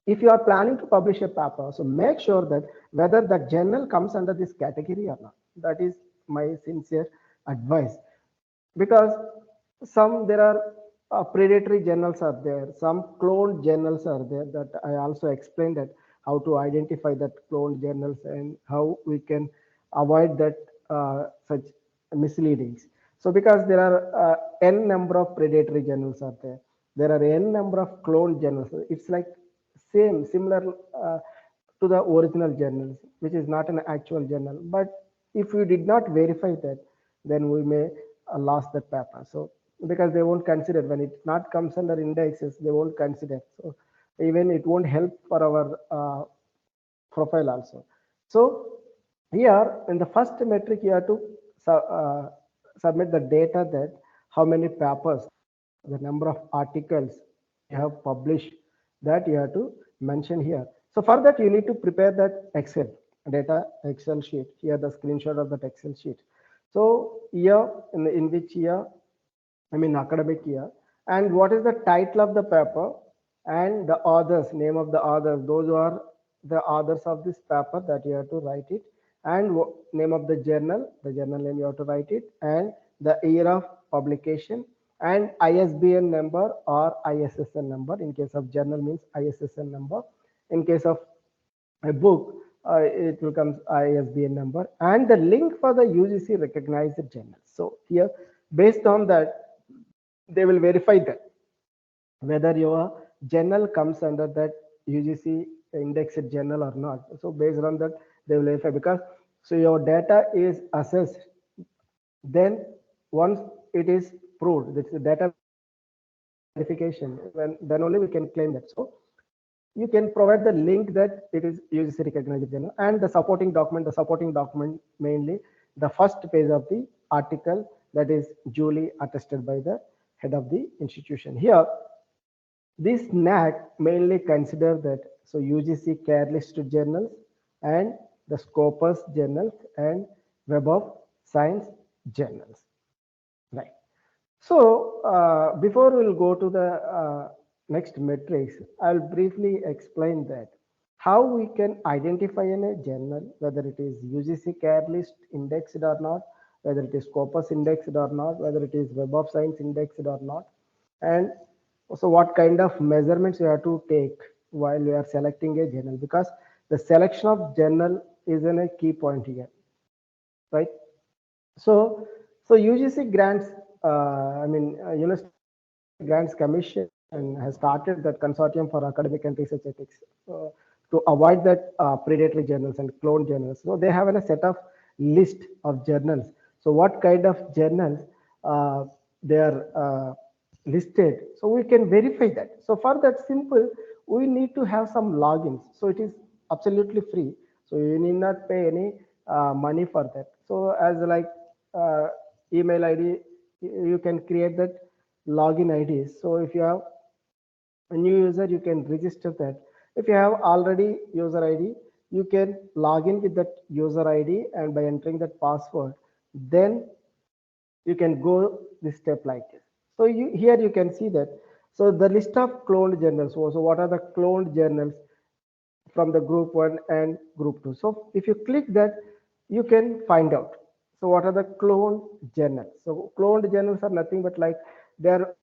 if you are planning to publish a paper, so make sure that whether the journal comes under this category or not. That is my sincere advice, because some there are predatory journals are there, some cloned journals are there, that I also explained that how to identify that cloned journals and how we can avoid that such misleadings. So because there are n number of predatory journals are there are n number of cloned journals. It's like similar to the original journals, which is not an actual journal. But if we did not verify that, then we may lost that paper. So because they won't consider when it not comes under indexes, they won't consider. So even it won't help for our profile also. So here in the first metric, you have to submit the data that how many papers, the number of articles you have published, that you have to mention here. So for that, you need to prepare that Excel data Excel sheet. Here the screenshot of that Excel sheet. So year in which year, I mean academic year, and what is the title of the paper and the authors, name of the authors. Those are the authors of this paper that you have to write it, and name of the journal name you have to write it, and the year of publication, and ISBN number or ISSN number. In case of journal means ISSN number. In case of a book, it will come ISBN number and the link for the UGC recognized journal. So here, based on that, they will verify that whether your journal comes under that UGC indexed journal or not. So based on that, they will verify, because so your data is assessed. Then once it is proved, this is data verification, then only we can claim that. So you can provide the link that it is UGC recognized journal and the supporting document. The supporting document mainly the first page of the article that is duly attested by the head of the institution. Here, this NAAC mainly consider that so UGC care list journals and the Scopus journals and Web of Science journals, right? So before we'll go to the next metrics, I'll briefly explain that how we can identify in a journal whether it is UGC care list indexed or not, whether it is Scopus indexed or not, whether it is Web of Science indexed or not, and also what kind of measurements you have to take while you are selecting a journal, because the selection of journal is a key point here, right? So UGC grants, University Grants Commission has started that consortium for academic and research ethics to avoid that predatory journals and clone journals. So they have a set of list of journals. So what kind of journals they are listed, so we can verify that. So for that simple, we need to have some logins. So it is absolutely free. So you need not pay any money for that. So as like email ID, you can create that login ID. So if you have a new user, you can register that. If you have already user ID, you can log in with that user ID, and by entering that password, then you can go this step like this. So here you can see that. So the list of cloned journals. So what are the cloned journals from the group 1 and group 2? So if you click that, you can find out. So what are the cloned journals? So cloned journals are nothing but like they're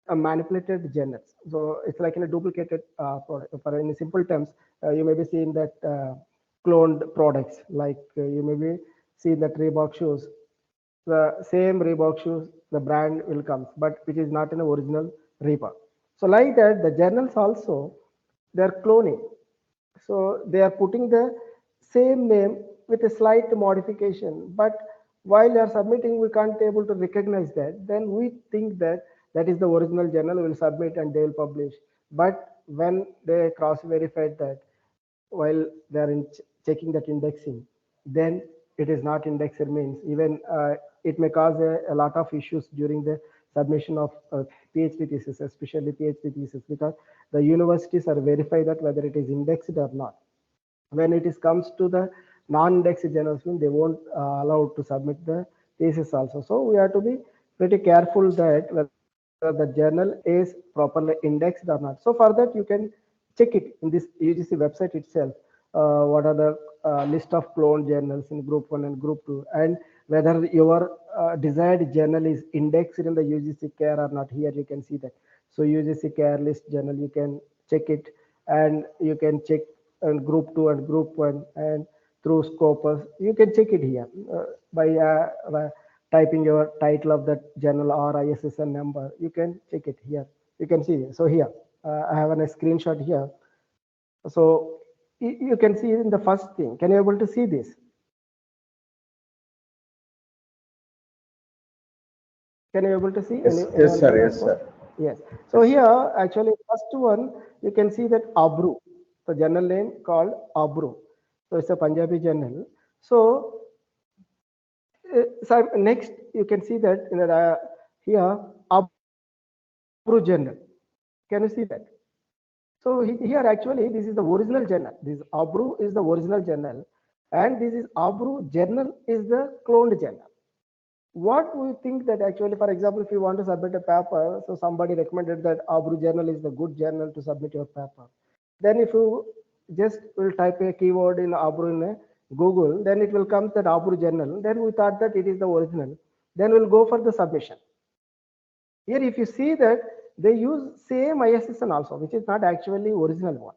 a manipulated journals. So it's like in a duplicated product. For in simple terms, you may be seeing that cloned products, like you may be seeing that Reebok shoes. The same Reebok shoes, the brand will come, but which is not an original Reebok. So like that, the journals also, they're cloning. So they are putting the same name with a slight modification, but while they are submitting, we can't able to recognize that. Then we think that that is the original journal, will submit and they will publish. But when they cross verified that while they are checking that indexing, then it is not indexed, means even it may cause a lot of issues during the submission of PhD thesis, especially PhD thesis, because the universities are verify that whether it is indexed or not. When it is comes to the non-indexed journals, they won't allow to submit the thesis also. So we have to be pretty careful that whether the journal is properly indexed or not. So for that, you can check it in this UGC website itself. What are the list of cloned journals in group 1 and group 2, and whether your desired journal is indexed in the UGC care or not. Here you can see that. So UGC care list journal, you can check it, and you can check group 2 and group 1, and through Scopus you can check it here by typing your title of that journal or ISSN number. You can check it here. You can see it. So here I have a screenshot here. So you can see in the first thing. Can you able to see this? Can you able to see? Yes, yes, sir. Yes, sir. Yes. So here, actually, first one, you can see that Abru, the journal name called Abru. So it's a Punjabi journal. So, next, you can see that in the, here, Abru journal. Can you see that? So here, actually, this is the original journal. This Abru is the original journal, and this is Abru journal is the cloned journal. What we think that actually, for example, if you want to submit a paper, so somebody recommended that Abru journal is the good journal to submit your paper. Then if you just will type a keyword in Abru in Google, then it will come that Abru journal. Then we thought that it is the original. Then we'll go for the submission. Here, if you see that they use same ISSN also, which is not actually original one.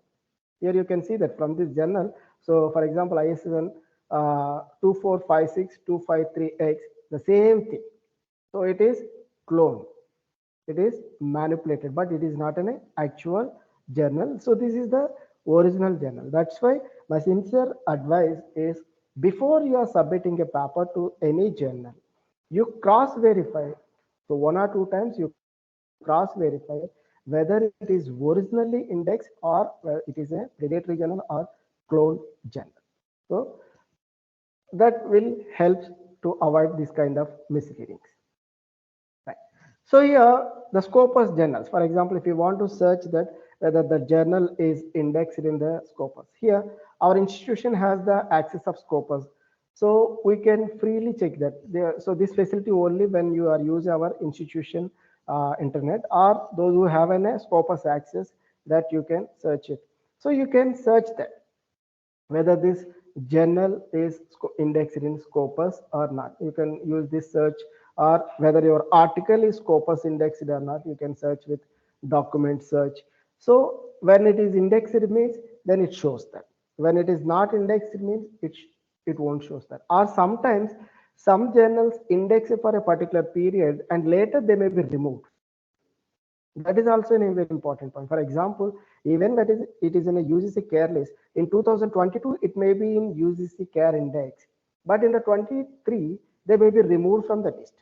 Here you can see that from this journal. So for example, ISSN 2456253X, the same thing. So it is cloned. It is manipulated, but it is not an actual journal. So this is the original journal. That's why my sincere advice is, before you are submitting a paper to any journal, you cross verify. So 1 or 2 times you cross verify whether it is originally indexed or it is a predatory journal or cloned journal. So that will help to avoid this kind of misleadings. Right. So here the Scopus journals, for example, if you want to search that whether the journal is indexed in the Scopus, here our institution has the access of Scopus, so we can freely check that. So this facility only when you are using our institution internet, or those who have an Scopus access, that you can search it. So you can search that whether this journal is indexed in Scopus or not. You can use this search, or whether your article is Scopus indexed or not. You can search with document search. So when it is indexed, it means then it shows that. When it is not indexed, it means it won't show that. Or sometimes some journals index for a particular period and later they may be removed. That is also a very important point. For example, even that it is in a UGC care list. In 2022, it may be in UGC care index, but in the 23, they may be removed from the list.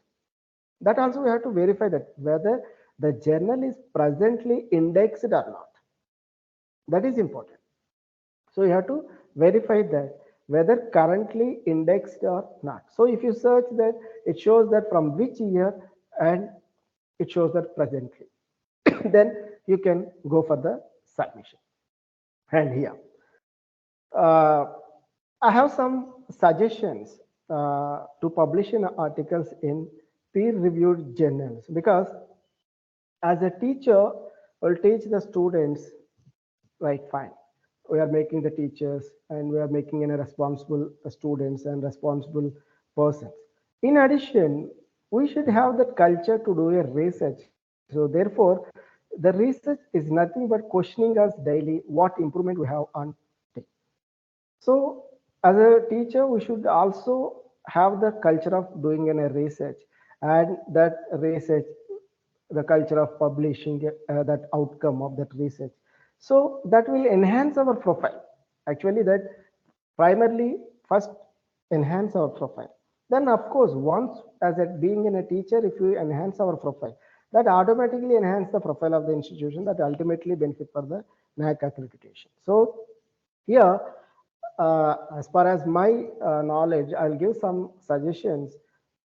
That also we have to verify that whether the journal is presently indexed or not. That is important. So you have to verify that whether currently indexed or not. So if you search that, it shows that from which year, and it shows that presently. Then you can go for the submission. And here, I have some suggestions to publish in articles in peer-reviewed journals, because as a teacher, will teach the students, right? Fine, we are making the teachers and we are making a responsible students and responsible persons. In addition, we should have that culture to do a research. So therefore, the research is nothing but questioning us daily what improvement we have on it. So as a teacher, we should also have the culture of doing a research, and that research, the culture of publishing that outcome of that research. So that will enhance our profile. Actually, that primarily first enhance our profile. Then of course, once as a being in a teacher, if we enhance our profile, that automatically enhance the profile of the institution, that ultimately benefit for the NAAC accreditation. So here, as far as my knowledge, I'll give some suggestions.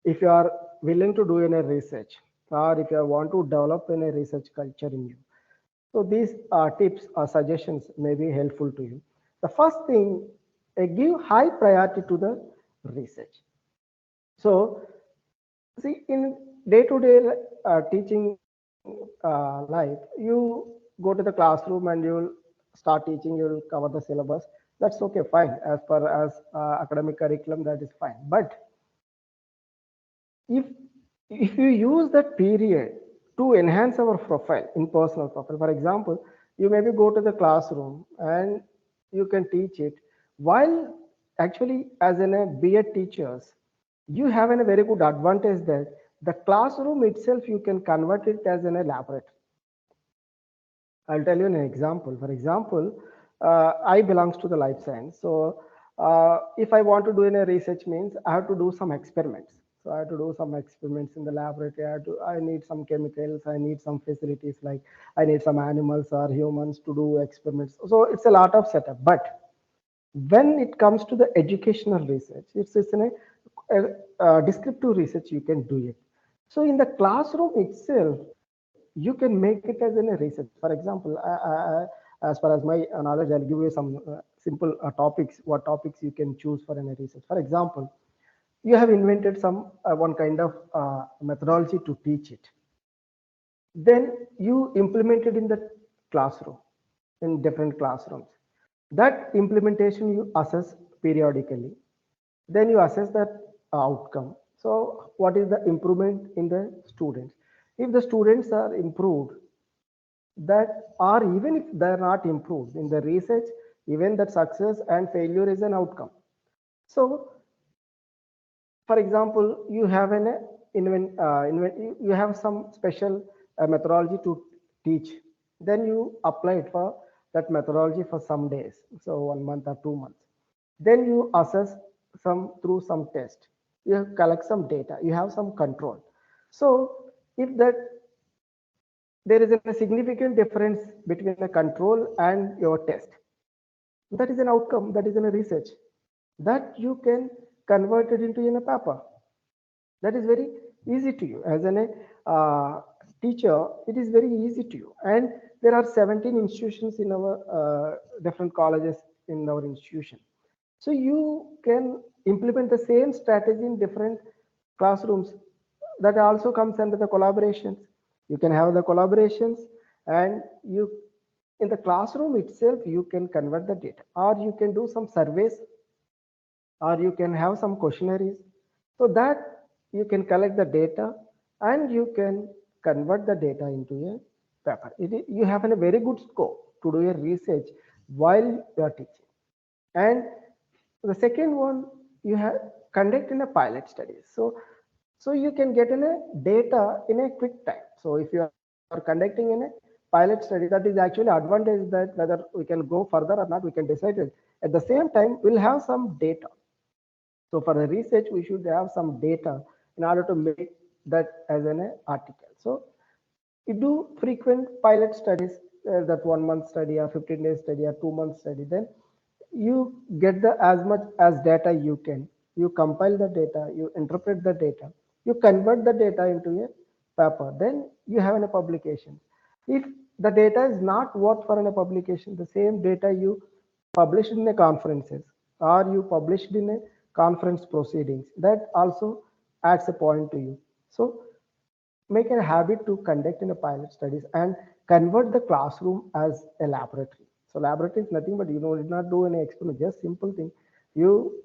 If you are willing to do any research, or if you want to develop any research culture in you, so these tips or suggestions may be helpful to you. The first thing, give high priority to the research. So see, in day-to-day teaching life, you go to the classroom and you will start teaching, you will cover the syllabus. That's okay, fine. As far as academic curriculum, that is fine. But if you use that period to enhance our profile, in personal profile, for example, you maybe go to the classroom and you can teach it, while actually as in a B.Ed teachers, you have a very good advantage that the classroom itself you can convert it as in a laboratory. I'll tell you an example. For example, I belongs to the life science. So if I want to do any research means I have to do some experiments. So I have to do some experiments in the laboratory. I need some chemicals. I need some facilities, like I need some animals or humans to do experiments. So it's a lot of setup. But when it comes to the educational research, it's in a descriptive research, you can do it. So in the classroom itself, you can make it as in a research. For example, as far as my knowledge, I'll give you some simple topics, what topics you can choose for a research. For example, you have invented some one kind of methodology to teach it. Then you implement it in the classroom, in different classrooms. That implementation you assess periodically. Then you assess that outcome. So what is the improvement in the students? If the students are improved, that, or even if they're not improved in the research, even that success and failure is an outcome. So for example, you have you have some special methodology to teach, then you apply it for that methodology for some days, so 1 month or 2 months. Then you assess some through some test, you collect some data, you have some control. So if that there is a significant difference between the control and your test, that is an outcome, that is in a research that you can convert it into in a paper. That is very easy to you as a teacher. It is very easy to you, and there are 17 institutions in our different colleges in our institution. So you can implement the same strategy in different classrooms. That also comes under the collaborations. You can have the collaborations, and you in the classroom itself you can convert the data, or you can do some surveys, or you can have some questionnaires, so that you can collect the data and you can convert the data into a paper. You have a very good scope to do a research while you are teaching. And the second one, you have conduct in a pilot studies. So you can get in a data in a quick time. So if you are conducting in a pilot study, that is actually advantage, that whether we can go further or not, we can decide it. At the same time, we'll have some data. So for the research, we should have some data in order to make that as an article. So you do frequent pilot studies, that 1 month study or 15 days study or 2 month study, then you get the as much as data you can. You compile the data, you interpret the data, you convert the data into a paper, then you have a publication. If the data is not worth for a publication, the same data you published in the conferences or you published in a conference proceedings, that also adds a point to you. So make a habit to conduct in a pilot studies and convert the classroom as a laboratory. So laboratory is nothing but, you know, did not do any experiment, just simple thing. You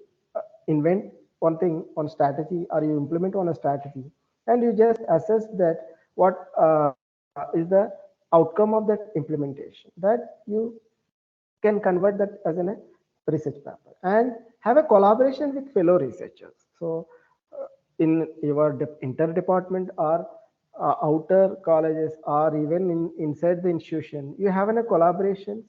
invent one thing on strategy, or you implement on a strategy, and you just assess that what is the outcome of that implementation, that you can convert that as a research paper and have a collaboration with fellow researchers. So in your inter-department or outer colleges, or even inside the institution, you have a collaboration,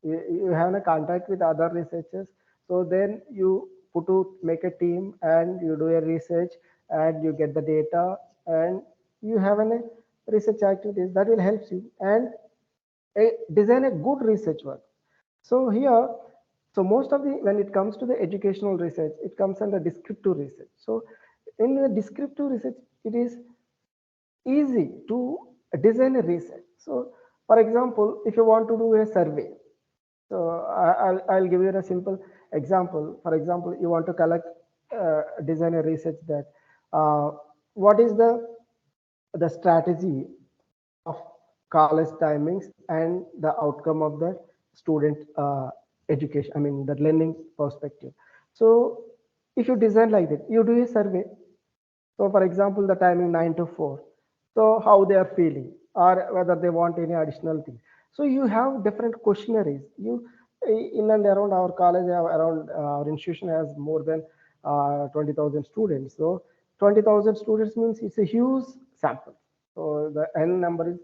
you have a contact with other researchers. So then you put to make a team and you do a research and you get the data and you have a research activities that will help you and design a good research work. So here, so most of the, when it comes to the educational research, it comes under descriptive research. So in the descriptive research, it is easy to design a research. So for example, if you want to do a survey, so I'll give you a simple example. For example, you want to collect, design a research that what is the strategy of college timings and the outcome of the student education, I mean the learning perspective. So if you design like that, you do a survey. So for example, the timing 9 to 4. So how they are feeling, or whether they want any additional thing. So you have different questionnaires. You in and around our college, around our institution has more than 20,000 students. So 20,000 students means it's a huge sample. So the n number is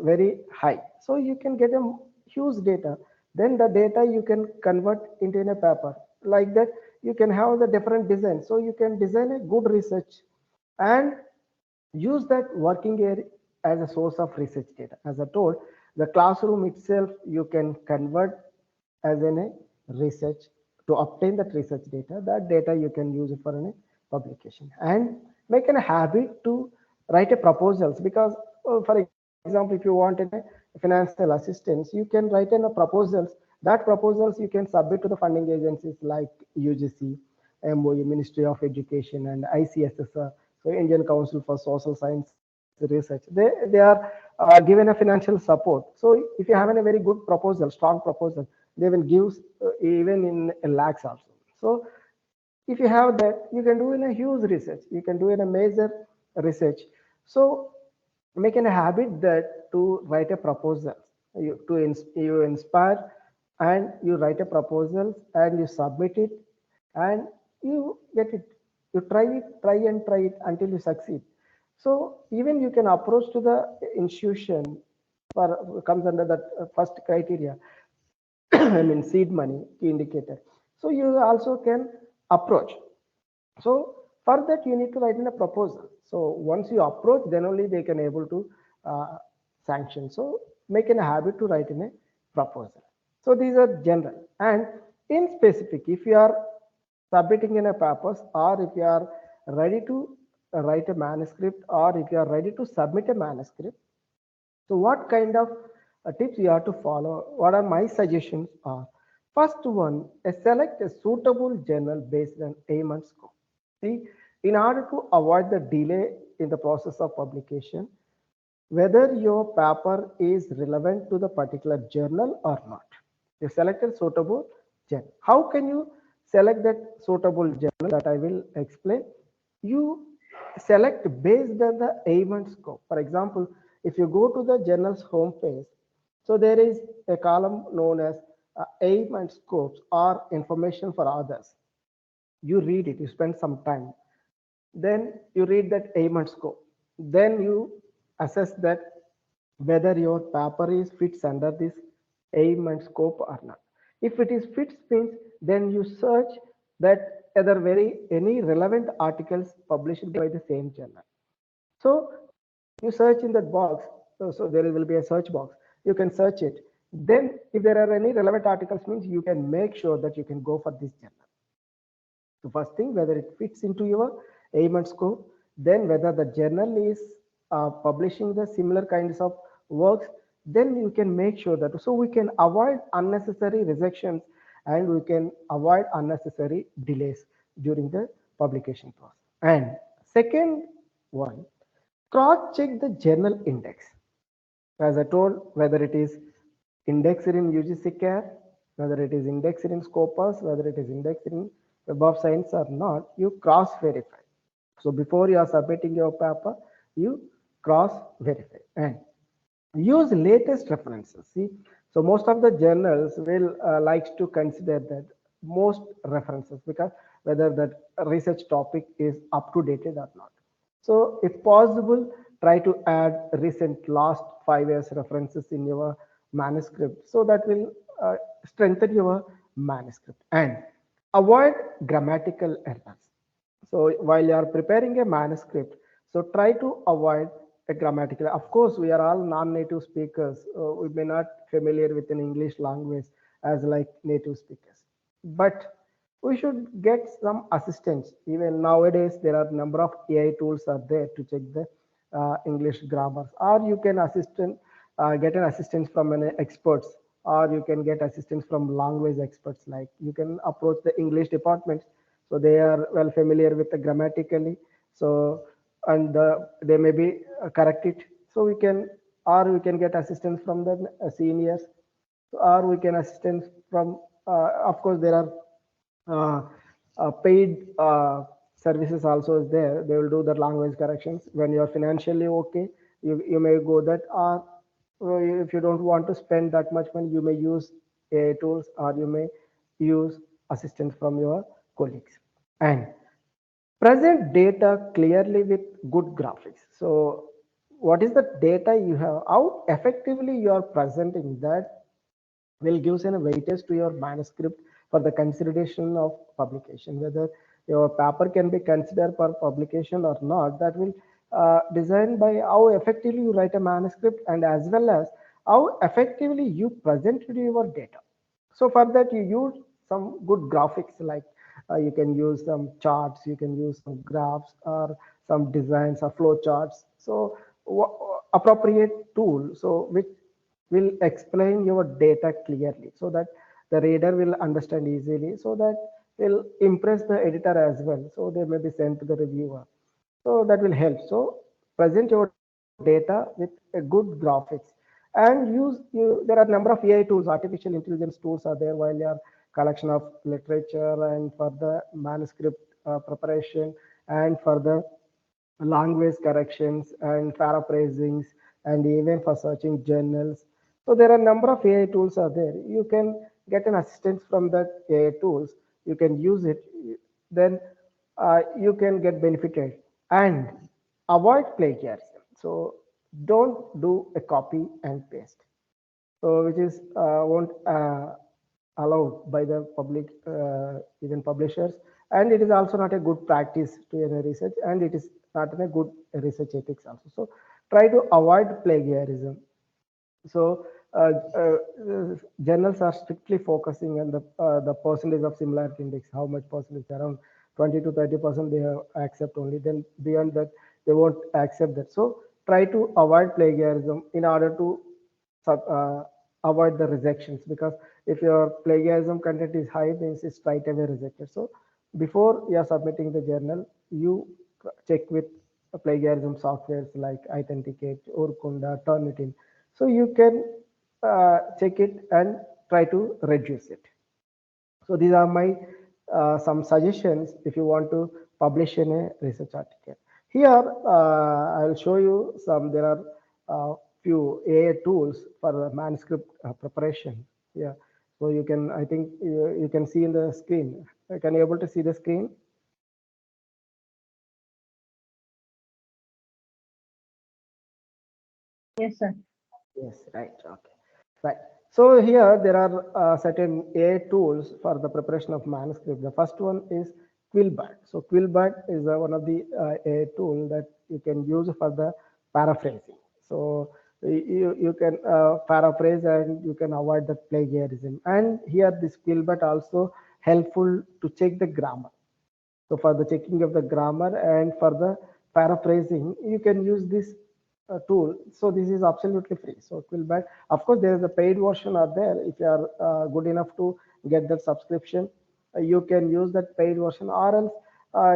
very high. So you can get a huge data. Then the data you can convert into a paper. Like that, you can have the different designs. So you can design a good research and use that working area as a source of research data. As I told, the classroom itself you can convert as in a research to obtain that research data. That data you can use it for a publication and make a habit to write a proposals, because for example, if you want a financial assistance, you can write in a proposals. That proposals you can submit to the funding agencies like UGC, MOE, Ministry of Education, and ICSSR, so Indian Council for Social Science Research. They are given a financial support. So if you have a very good proposal, strong proposal, they will give even in lakhs also. So if you have that, you can do in a huge research. You can do in a major research. So make a habit that to write a proposal. You inspire and you write a proposal and you submit it and you get it. You try and try it until you succeed. So even you can approach to the institution for comes under that first criteria. I mean seed money key indicator. So you also can approach. So for that you need to write in a proposal. So once you approach, then only they can able to sanction. So make it a habit to write in a proposal. So these are general and in specific. If you are submitting in a papers, or if you are ready to write a manuscript, or if you are ready to submit a manuscript, so what kind of tips you have to follow? What are my suggestions are? First one, select a suitable journal based on aim and scope. See, in order to avoid the delay in the process of publication, whether your paper is relevant to the particular journal or not. You select a suitable journal. How can you select that suitable journal? That I will explain. You select based on the aim and scope. For example, if you go to the journal's homepage, so there is a column known as aim and scopes or information for others. You read it, you spend some time. Then you read that aim and scope. Then you assess that whether your paper is fits under this aim and scope or not. If it is fits means, then you search that other any relevant articles published by the same journal. So you search in that box. So there will be a search box. You can search it. Then if there are any relevant articles means, you can make sure that you can go for this journal. So first thing, whether it fits into your aim and scope, then whether the journal is publishing the similar kinds of works, then you can make sure that, so we can avoid unnecessary rejections and we can avoid unnecessary delays during the publication process. And second one, cross check the journal index. As I told, whether it is indexed in UGC CARE, whether it is indexed in Scopus, whether it is indexed in Web of Science or not, you cross verify. So before you are submitting your paper, you cross verify and use latest references. See, so most of the journals will likes to consider that most references, because whether that research topic is up to date or not. So if possible, try to add recent last 5 years references in your manuscript. So that will strengthen your manuscript and avoid grammatical errors. So while you are preparing a manuscript, so try to avoid a grammatical. Of course, we are all non-native speakers. We may not familiar with an English language as like native speakers, but we should get some assistance. Even nowadays, there are number of AI tools are there to check the English grammars, or you can get an assistance from an experts, or you can get assistance from language experts. Like you can approach the English departments, so they are well familiar with the grammatically. So and they may be correct it. So we can, or we can get assistance from the seniors, or we can assistance from. Of course, there are paid services also is there. They will do the language corrections when you are financially okay. You may go that, or if you don't want to spend that much money, you may use AI tools or you may use assistance from your colleagues. And present data clearly with good graphics. So what is the data you have? How effectively you are presenting that will give a weightage to your manuscript for the consideration of publication. Whether your paper can be considered for publication or not, that will design by how effectively you write a manuscript and as well as how effectively you presented your data. So for that you use some good graphics, like you can use some charts, you can use some graphs or some designs or flow charts. So appropriate tool, so which will explain your data clearly so that the reader will understand easily, so that will impress the editor as well, so they may be sent to the reviewer. So that will help. So present your data with a good graphics and there are a number of AI tools, artificial intelligence tools are there while your collection of literature and for the manuscript preparation and for the language corrections and paraphrasings and even for searching journals. So there are a number of AI tools are there. You can get an assistance from that AI tools. You can use it. Then you can get benefited and avoid plagiarism. So don't do a copy and paste. So which is won't allowed by the public, even publishers, and it is also not a good practice to any research, and it is not a good research ethics also. So try to avoid plagiarism. So journals are strictly focusing on the percentage of similarity index, how much percentage, around 20 to 30% they accept only. Then beyond that, they won't accept that. So try to avoid plagiarism in order to avoid the rejections, because if your plagiarism content is high, means it's right away rejected. So before you are submitting the journal, you check with plagiarism softwares like Authenticate, Urkunda, Turnitin. So you can check it and try to reduce it. So these are my some suggestions if you want to publish in a research article. Here I'll show you some. There are few AI tools for the manuscript preparation. Yeah. So you can, I think you can see in the screen. Can you able to see the screen? Yes, sir. Yes, right. Okay. Right. So here there are certain AI tools for the preparation of manuscript. The first one is Quillbat. So Quillbat is one of the AI tool that you can use for the paraphrasing. So you can paraphrase and you can avoid the plagiarism. And here this Quillbat also helpful to check the grammar. So for the checking of the grammar and for the paraphrasing, you can use this tool. So this is absolutely free. So Quillbat, of course, there is a paid version out there. If you are good enough to get that subscription, you can use that paid version. Or else,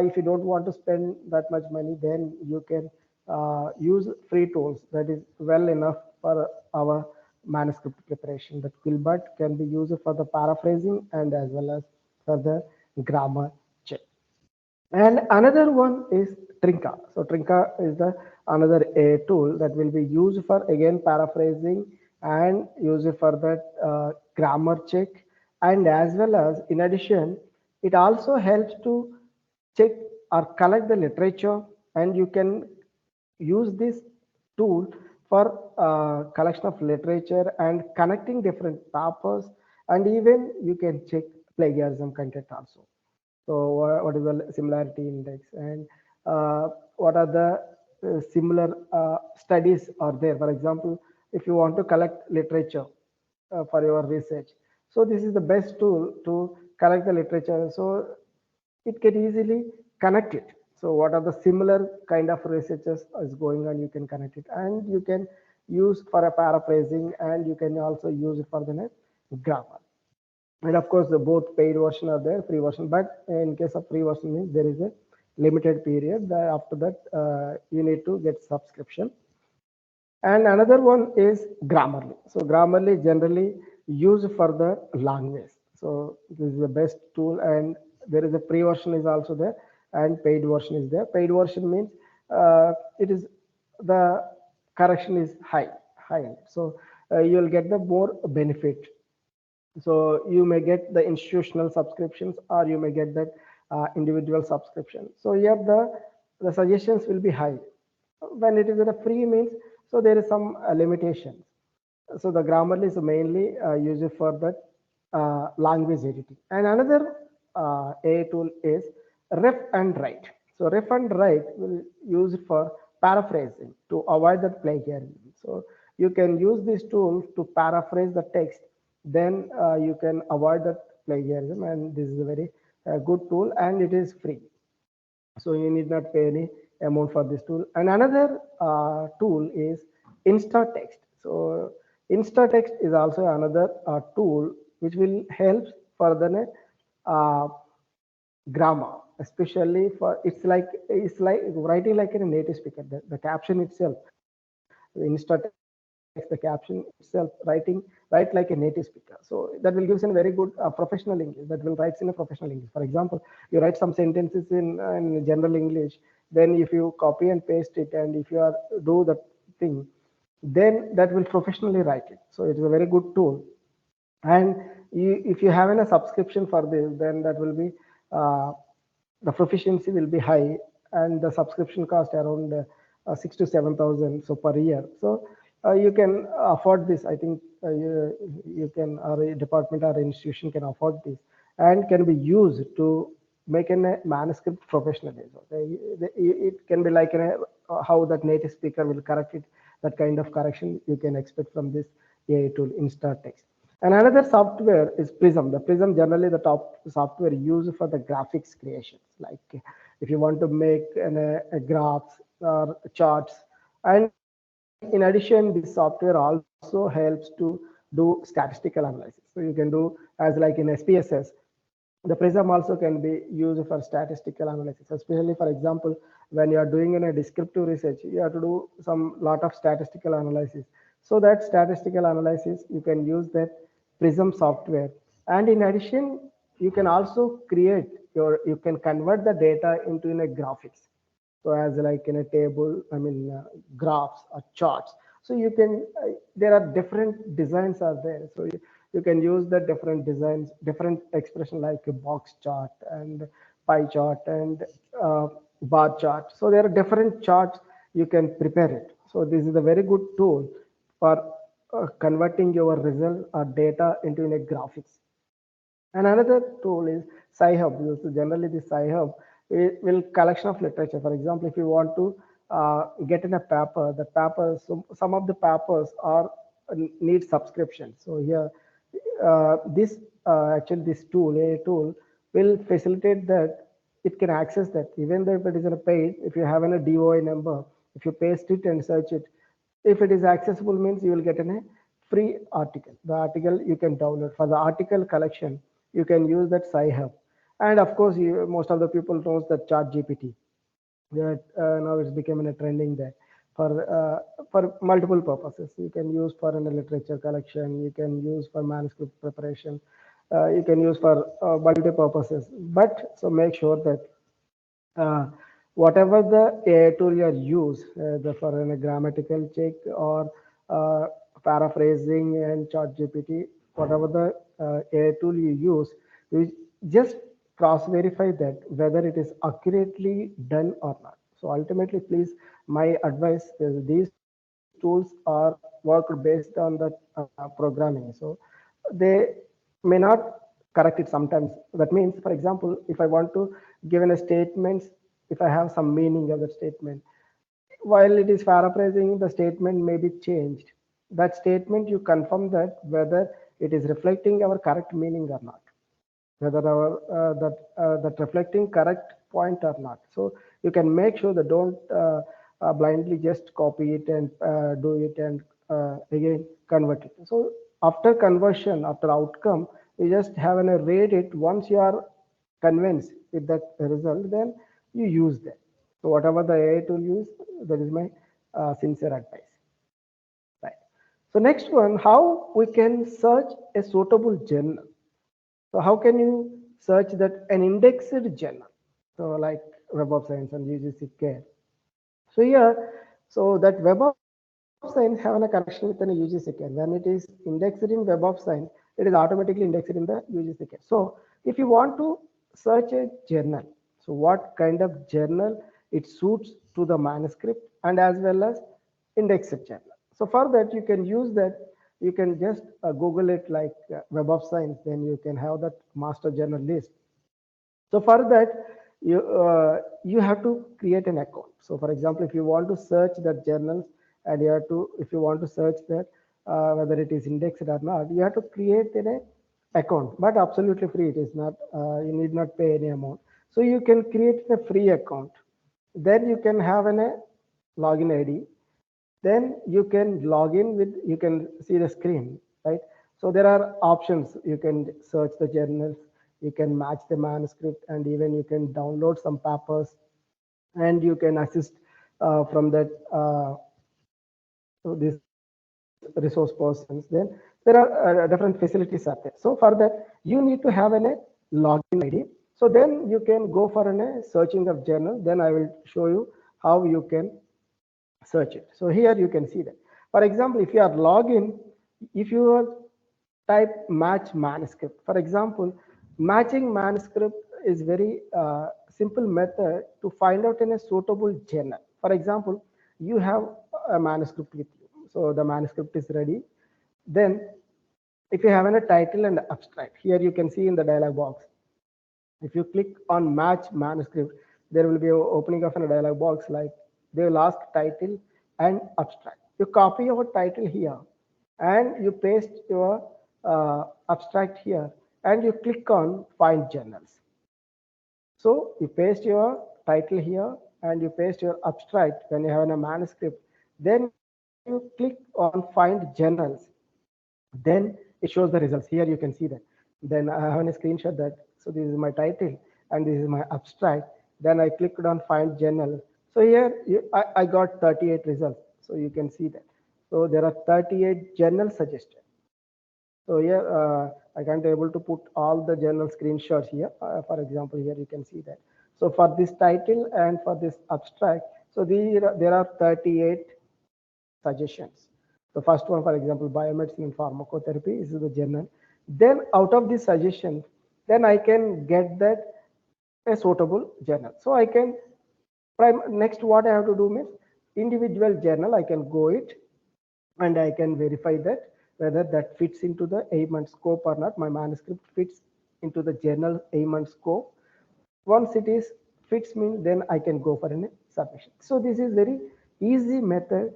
if you don't want to spend that much money, then you can use free tools. That is well enough for our manuscript preparation. That Quillbat can be used for the paraphrasing and as well as for the grammar check. And another one is Trinka. So Trinka is the another A tool that will be used for again paraphrasing and use it for that grammar check. And as well as in addition, it also helps to check or collect the literature, and you can use this tool for collection of literature and connecting different papers, and even you can check plagiarism content also. So what is the similarity index, and what are the similar studies are there? For example, if you want to collect literature for your research, so this is the best tool to collect the literature. So it can easily connect it. So what are the similar kind of researches is going on? You can connect it, and you can use for a paraphrasing, and you can also use it for the grammar. And of course, the both paid version are there, free version. But in case of free version, means there is a limited period. After that, you need to get subscription. And another one is Grammarly. So Grammarly generally used for the language. So this is the best tool, and there is a free version is also there, and paid version is there. Paid version means it is the correction is high, high. So you'll get the more benefit. So you may get the institutional subscriptions, or you may get that individual subscription. So here the suggestions will be high. When it is at a free means, so there is some limitations. So the Grammarly is mainly used for that language editing. And another AI tool is Ref and Write. So Ref and Write will use it for paraphrasing to avoid that plagiarism. So you can use this tool to paraphrase the text, then you can avoid that plagiarism. And this is a very good tool, and it is free. So you need not pay any amount for this tool. And another tool is InstaText. So InstaText is also another tool which will help for the grammar, especially for it's like writing like a native speaker. The caption itself, the InstaText, the caption itself, write like a native speaker. So that will give us a very good professional English. That will write in a professional English. For example, you write some sentences in general English. Then if you copy and paste it, and if you are do the thing, then that will professionally write it. So it's a very good tool. And if you have a subscription for this, then that will be the proficiency will be high, and the subscription cost around 6 to 7,000 so per year. So you can afford this. I think you can, or a department or institution can afford this, and can be used to make a manuscript professionally. Okay? It can be like how that native speaker will correct it. That kind of correction you can expect from this AI tool, InstaText. And another software is Prism. The Prism generally the top software used for the graphics creations. Like if you want to make a graphs or charts, and in addition, this software also helps to do statistical analysis. So you can do as like in SPSS. The Prism also can be used for statistical analysis, especially for example, when you are doing in a descriptive research, you have to do some lot of statistical analysis. So that statistical analysis, you can use that Prism software. And in addition, you can also create you can convert the data into a graphics. So as like in a table, I mean graphs or charts. So you can there are different designs are there. So you can use the different designs, different expression like a box chart and pie chart and bar chart. So there are different charts you can prepare it. So this is a very good tool for converting your result or data into a graphics. And another tool is SciHub. So generally, the SciHub will collection of literature. For example, if you want to get in a paper, the papers, so some of the papers are need subscription. So here, this actually this tool, a tool, will facilitate that it can access that even though if it is in a paid, if you have a DOI number, if you paste it and search it, if it is accessible means you will get a free article. The article you can download. For the article collection, you can use that SciHub. And of course, most of the people knows that ChatGPT. That now it's becoming a trending there for multiple purposes. You can use for a literature collection. You can use for manuscript preparation. You can use for multiple purposes. But so make sure that whatever the AI tool you use, for a grammatical check or paraphrasing and ChatGPT, whatever the AI tool you use, you just cross-verify that whether it is accurately done or not. So ultimately, please, my advice is these tools are worked based on the programming. So they may not correct it sometimes. That means, for example, if I want to give in a statement, if I have some meaning of the statement, while it is paraphrasing, the statement may be changed. That statement, you confirm that whether it is reflecting our correct meaning or not, whether our that reflecting correct point or not. So you can make sure that don't blindly just copy it and do it and again convert it. So after conversion, after outcome, you just have a rate it. Once you are convinced with that result, then you use that. So whatever the AI tool use, that is my sincere advice. Right. So next one, how we can search a suitable journal. So how can you search that an indexed journal? So like Web of Science and UGC Care. So here, so that Web of Science have a connection with an UGC key. When it is indexed in Web of Science, it is automatically indexed in the UGC key. So if you want to search a journal, so what kind of journal it suits to the manuscript and as well as indexed journal. So for that, you can use that. You can just Google it like Web of Science, then you can have that master journal list. So for that, you have to create an account. So for example, if you want to search that journals and you have to, if you want to search that whether it is indexed or not, you have to create an account, but absolutely free. It is not, you need not pay any amount. So you can create a free account. Then you can have a login ID. Then you can log in with, you can see the screen, right? So there are options. You can search the journals, you can match the manuscript, and even you can download some papers, and you can assist from that this resource persons. Then there are different facilities are there. So for that, you need to have a login ID. So then you can go for a searching of journal. Then I will show you how you can search it. So here you can see that. For example, if you are login, if you are type match manuscript, for example, matching manuscript is very simple method to find out in a suitable journal. For example, you have a manuscript with you. So the manuscript is ready. Then if you have a title and abstract, here you can see in the dialog box. If you click on match manuscript, there will be an opening of a dialog box like they will ask title and abstract. You copy your title here and you paste your abstract here and you click on find journals. So you paste your title here and you paste your abstract when you have a manuscript. Then you click on find journals. Then it shows the results. Here you can see that. Then I have a screenshot that, so this is my title and this is my abstract. Then I clicked on find journal. So here I got 38 results. So you can see that. So there are 38 journals suggested. So here I can't able to put all the journal screenshots here. For example, here you can see that. So for this title and for this abstract, so there are 38 suggestions. The first one, for example, biomedicine and pharmacotherapy is the journal. Then out of this suggestion, then I can get that a suitable journal. So I can next what I have to do means individual journal I can go it and I can verify that whether that fits into the aim and scope or not. My manuscript fits into the journal aim and scope. Once it is fits me, then I can go for a submission. So this is very easy method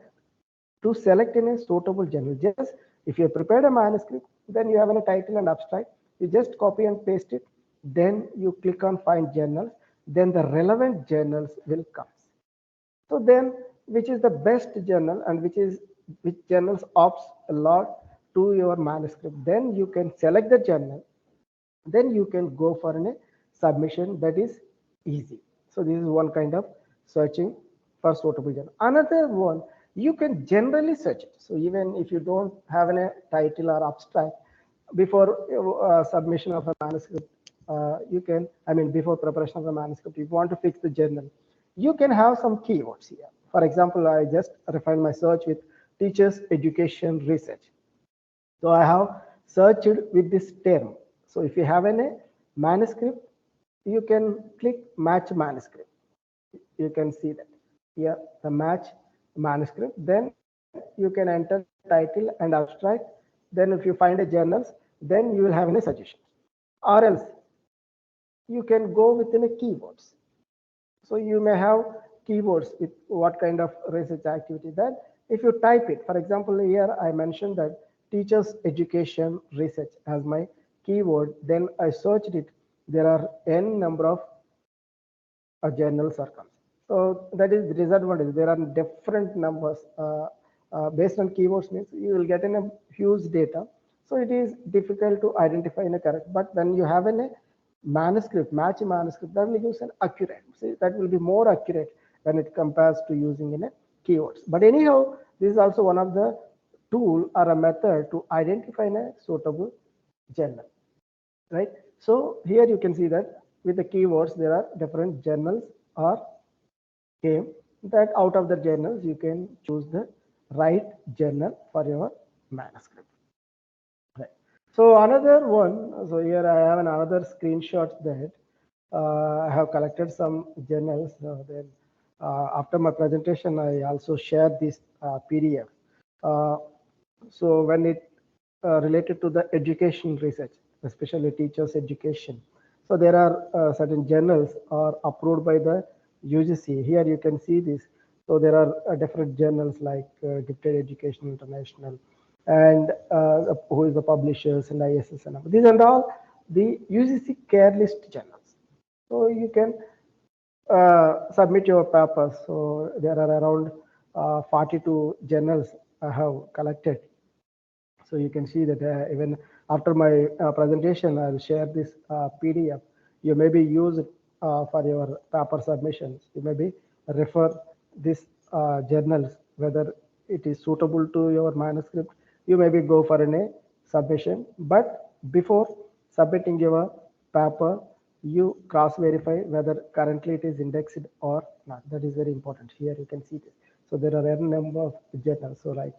to select in a suitable journal. Just if you have prepared a manuscript, then you have a title and abstract, you just copy and paste it, then you click on find journals, then the relevant journals will come. So then which is the best journal and which journals opts a lot to your manuscript, then you can select the journal, then you can go for a submission. That is easy. So this is one kind of searching for suitable journal. Another one, you can generally search it. So even if you don't have a title or abstract, before submission of a manuscript, you can, I mean, before preparation of a manuscript, if you want to fix the journal, you can have some keywords here. For example, I just refined my search with teachers, education, research. So I have searched with this term. So if you have a manuscript, you can click match manuscript. You can see that here, the match manuscript. Then you can enter title and abstract. Then if you find a journals, then you will have any suggestions. Or else you can go within a keywords. So you may have keywords with what kind of research activity. That if you type it, for example, here I mentioned that teachers education research as my keyword, then I searched it. There are n number of journals are comes. So that is the disadvantage. There are different numbers based on keywords means you will get in a huge data. So it is difficult to identify in a correct. But when you have in a manuscript, match manuscript, that will use an accurate. See, that will be more accurate when it compares to using in a keywords. But anyhow, this is also one of the tool or a method to identify a suitable journal, right? So here you can see that with the keywords, there are different journals or came that out of the journals, you can choose the write journal for your manuscript. Right. So another one, so here I have another screenshot that I have collected some journals. Then after my presentation, I also shared this PDF. So when it related to the education research, especially teachers education. So there are certain journals are approved by the UGC. Here you can see this. So there are different journals like Gifted Education International, and who is the publishers and ISSN. These are all the UGC care list journals. So you can submit your papers. So there are around 42 journals I have collected. So you can see that even after my presentation, I'll share this PDF. You may be use it for your paper submissions. You may be refer this journals, whether it is suitable to your manuscript. You maybe go for a submission, but before submitting your paper, you cross verify whether currently it is indexed or not. That is very important. Here you can see this. So there are a number of journals. So like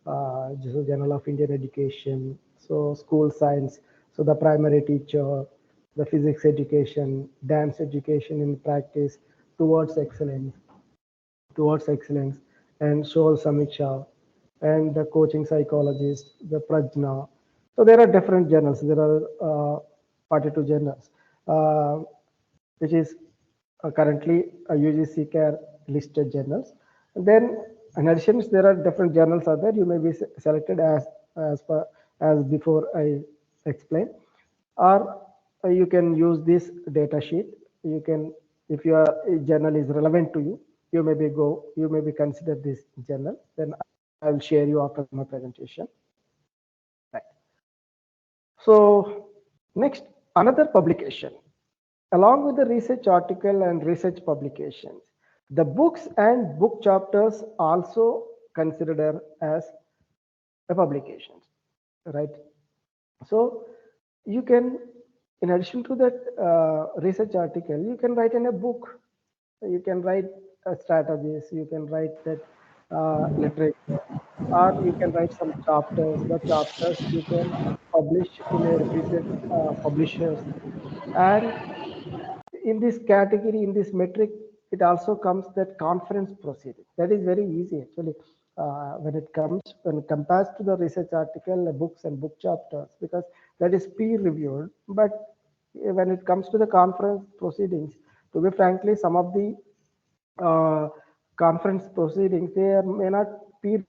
Journal of Indian Education, so school science, so the primary teacher, the physics education, dance education in practice, towards excellence, and Shoal Samiksha, and the coaching psychologist, the Prajna. So there are different journals. There are 42 journals, which is currently a UGC care listed journals. And then in addition, there are different journals are there. You may be selected as before I explained, or you can use this data sheet. You can, if your journal is relevant to you, you may be consider this journal. Then I will share you after my presentation. Right. So next, another publication. Along with the research article and research publications, the books and book chapters also considered as a publications, right? So you can, in addition to that research article, you can write in a book. You can write strategies. You can write that literature, or you can write some chapters. The chapters you can publish in a reputed publishers, and in this category, in this metric, it also comes that conference proceeding. That is very easy actually when it compares to the research article, books and book chapters, because that is peer reviewed. But when it comes to the conference proceedings, to be frankly, some of the conference proceedings, they may not peer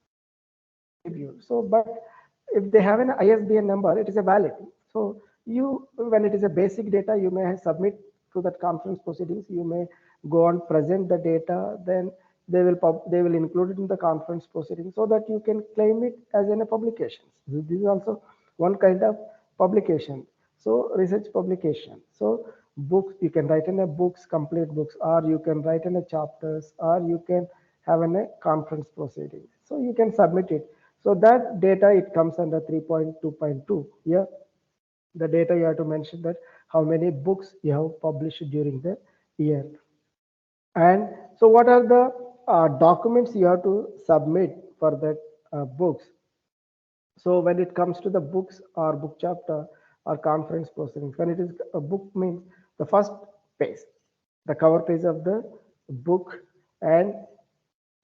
reviewed. So, but if they have an ISBN number, it is a valid. So you, when it is a basic data, you may submit to that conference proceedings. You may go and present the data. Then they will include it in the conference proceedings so that you can claim it as in a publication. This is also one kind of publication. So research publication. So books, you can write in a books, complete books, or you can write in a chapters, or you can have in a conference proceedings. So you can submit it. So that data, it comes under 3.2.2. Here, the data you have to mention that how many books you have published during the year. And so what are the documents you have to submit for that books? So when it comes to the books or book chapter or conference proceedings, when it is a book, means the first page, the cover page of the book, and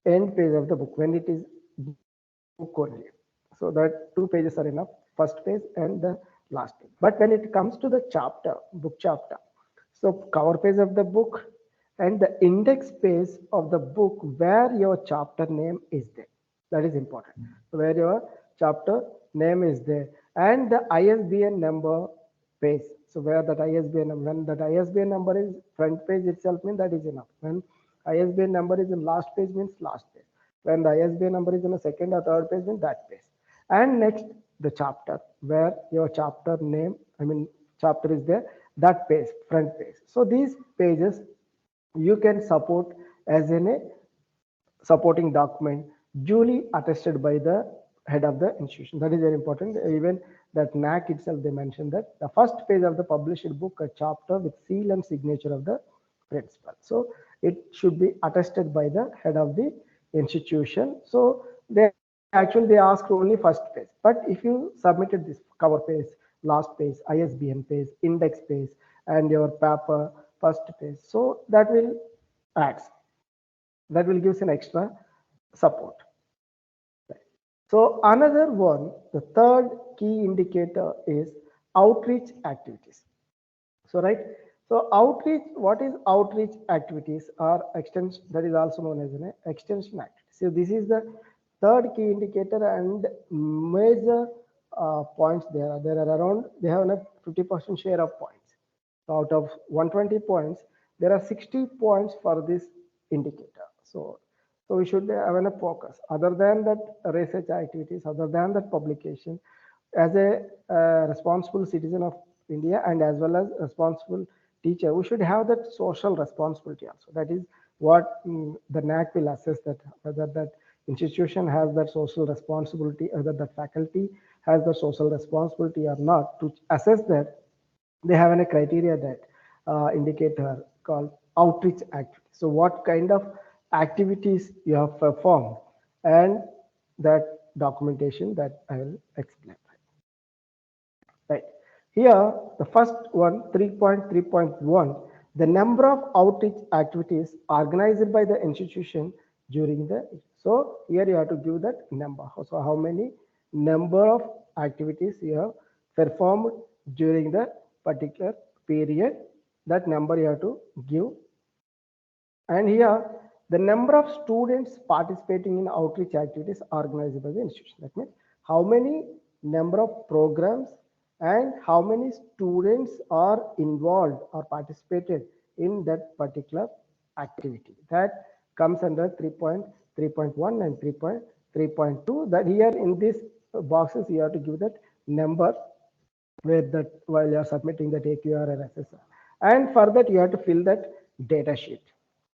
end page of the book, when it is book only. So that 2 pages are enough, first page and the last page. But when it comes to the chapter, book chapter, so cover page of the book and the index page of the book where your chapter name is there. That is important. So where your chapter name is there, and the ISBN number page. So where that ISBN, when that ISBN number is front page itself, means that is enough. When ISBN number is in last page, means last page. When the ISBN number is in the second or third page, means that page. And next, the chapter, where your chapter name, chapter is there, that page, front page. So these pages you can support as in a supporting document duly attested by the head of the institution. That is very important. Even that NAAC itself, they mentioned that the first page of the published book, a chapter with seal and signature of the principal. So it should be attested by the head of the institution. So they ask only first page. But if you submitted this cover page, last page, ISBN page, index page, and your paper first page, so that will add, that will give an extra support. So another one, the third key indicator is outreach activities. So right, so outreach, what is outreach activities or extension, that is also known as an extension activity. So this is the third key indicator and major points there. There are around, they have a 50% share of points. So out of 120 points, there are 60 points for this indicator. So we should have a focus. Other than that research activities, other than that publication, as a responsible citizen of India and as well as responsible teacher, we should have that social responsibility also. That is what the NAAC will assess, that whether that institution has that social responsibility, whether that faculty has the social responsibility or not. To assess that, they have a criteria, that indicator called outreach activity. So what kind of activities you have performed, and that documentation that I will explain. Right. Here, the first one, 3.3.1, the number of outreach activities organized by the institution during the, so here you have to give that number. So how many number of activities you have performed during the particular period, that number you have to give. And here, the number of students participating in outreach activities organized by the institution. That means how many number of programs and how many students are involved or participated in that particular activity. That comes under 3.3.1 and 3.3.2. That here in these boxes you have to give that number, where that while you are submitting that AQR and SSR. And for that you have to fill that data sheet.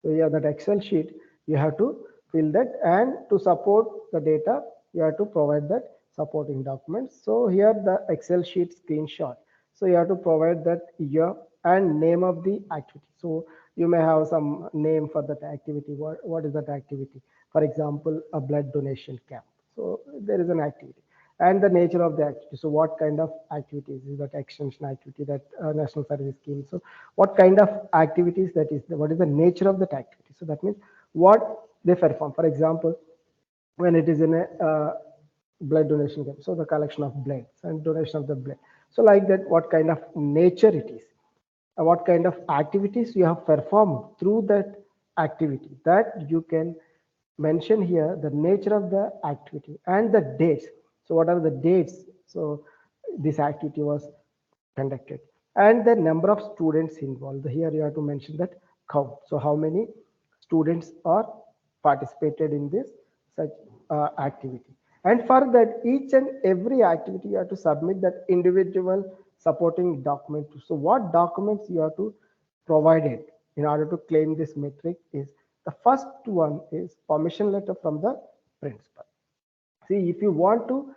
So you have that Excel sheet, you have to fill that, and to support the data, you have to provide that supporting documents. So here the Excel sheet screenshot. So you have to provide that year and name of the activity. So you may have some name for that activity. What is that activity? For example, a blood donation camp. So there is an activity. And the nature of the activity. So what kind of activities is that extension activity, that national service scheme? So what kind of activities that is, what is the nature of that activity? So that means what they perform. For example, when it is in a blood donation camp, so the collection of blood and donation of the blood. So like that, what kind of nature it is, what kind of activities you have performed through that activity, that you can mention here the nature of the activity and the dates. So what are the dates? So this activity was conducted, and the number of students involved. Here you have to mention that count. So how many students are participated in this such activity. And for that, each and every activity you have to submit that individual supporting document. So what documents you have to provide it in order to claim this metric is, the first one is permission letter from the principal. See, if you want to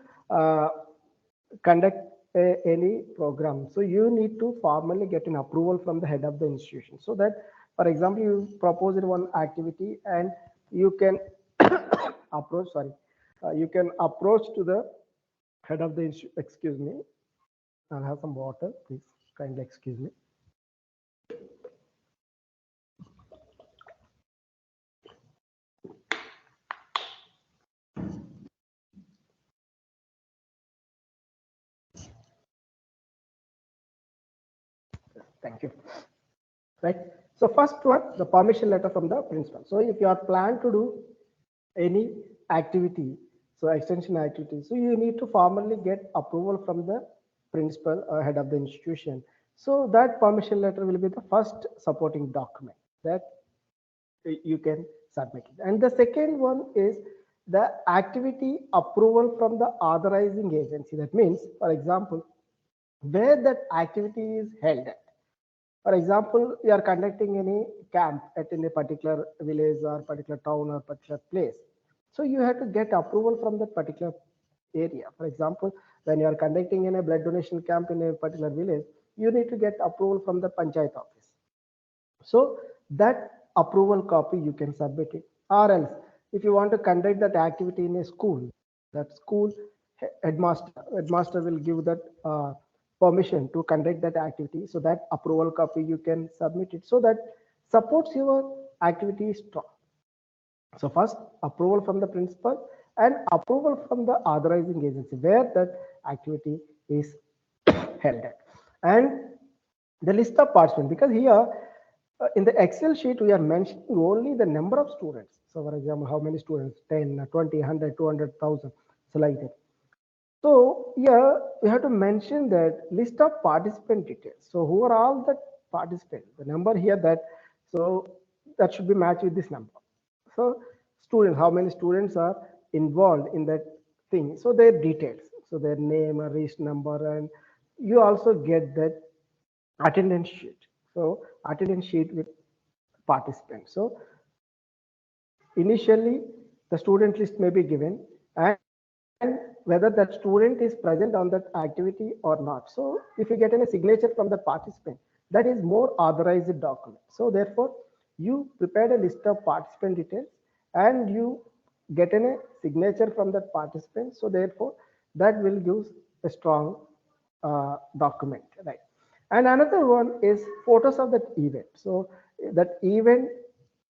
conduct any program, so you need to formally get an approval from the head of the institution. So that, for example, you proposed one activity and you can approach, you can approach to the head of the institution. Excuse me, I'll have some water, please kindly excuse me. Thank you. Right. So first one, the permission letter from the principal. So if you are planned to do any activity, so extension activity, so you need to formally get approval from the principal or head of the institution. So that permission letter will be the first supporting document that you can submit it. And the second one is the activity approval from the authorizing agency. That means, for example, where that activity is held at. For example, you are conducting any camp at any particular village or particular town or particular place. So you have to get approval from that particular area. For example, when you are conducting in a blood donation camp in a particular village, you need to get approval from the panchayat office. So that approval copy you can submit it, or else if you want to conduct that activity in a school, that school headmaster will give that permission to conduct that activity. So that approval copy you can submit it, so that supports your activity strong. So first approval from the principal and approval from the authorizing agency where that activity is held at. And the list of participants, because here in the Excel sheet we are mentioning only the number of students. So for example, how many students, 10, 20, 100, 200,000, so like that. So here we have to mention that list of participant details. So who are all the participants? The number here that, so that should be matched with this number. So students, how many students are involved in that thing? So their details, so their name, a register number, and you also get that attendance sheet. So attendance sheet with participants. So initially the student list may be given, and whether that student is present on that activity or not. So if you get any signature from the participant, that is more authorized document. So therefore you prepared a list of participant details and you get a signature from that participant. So therefore that will give a strong document, right? And another one is photos of that event. So that event,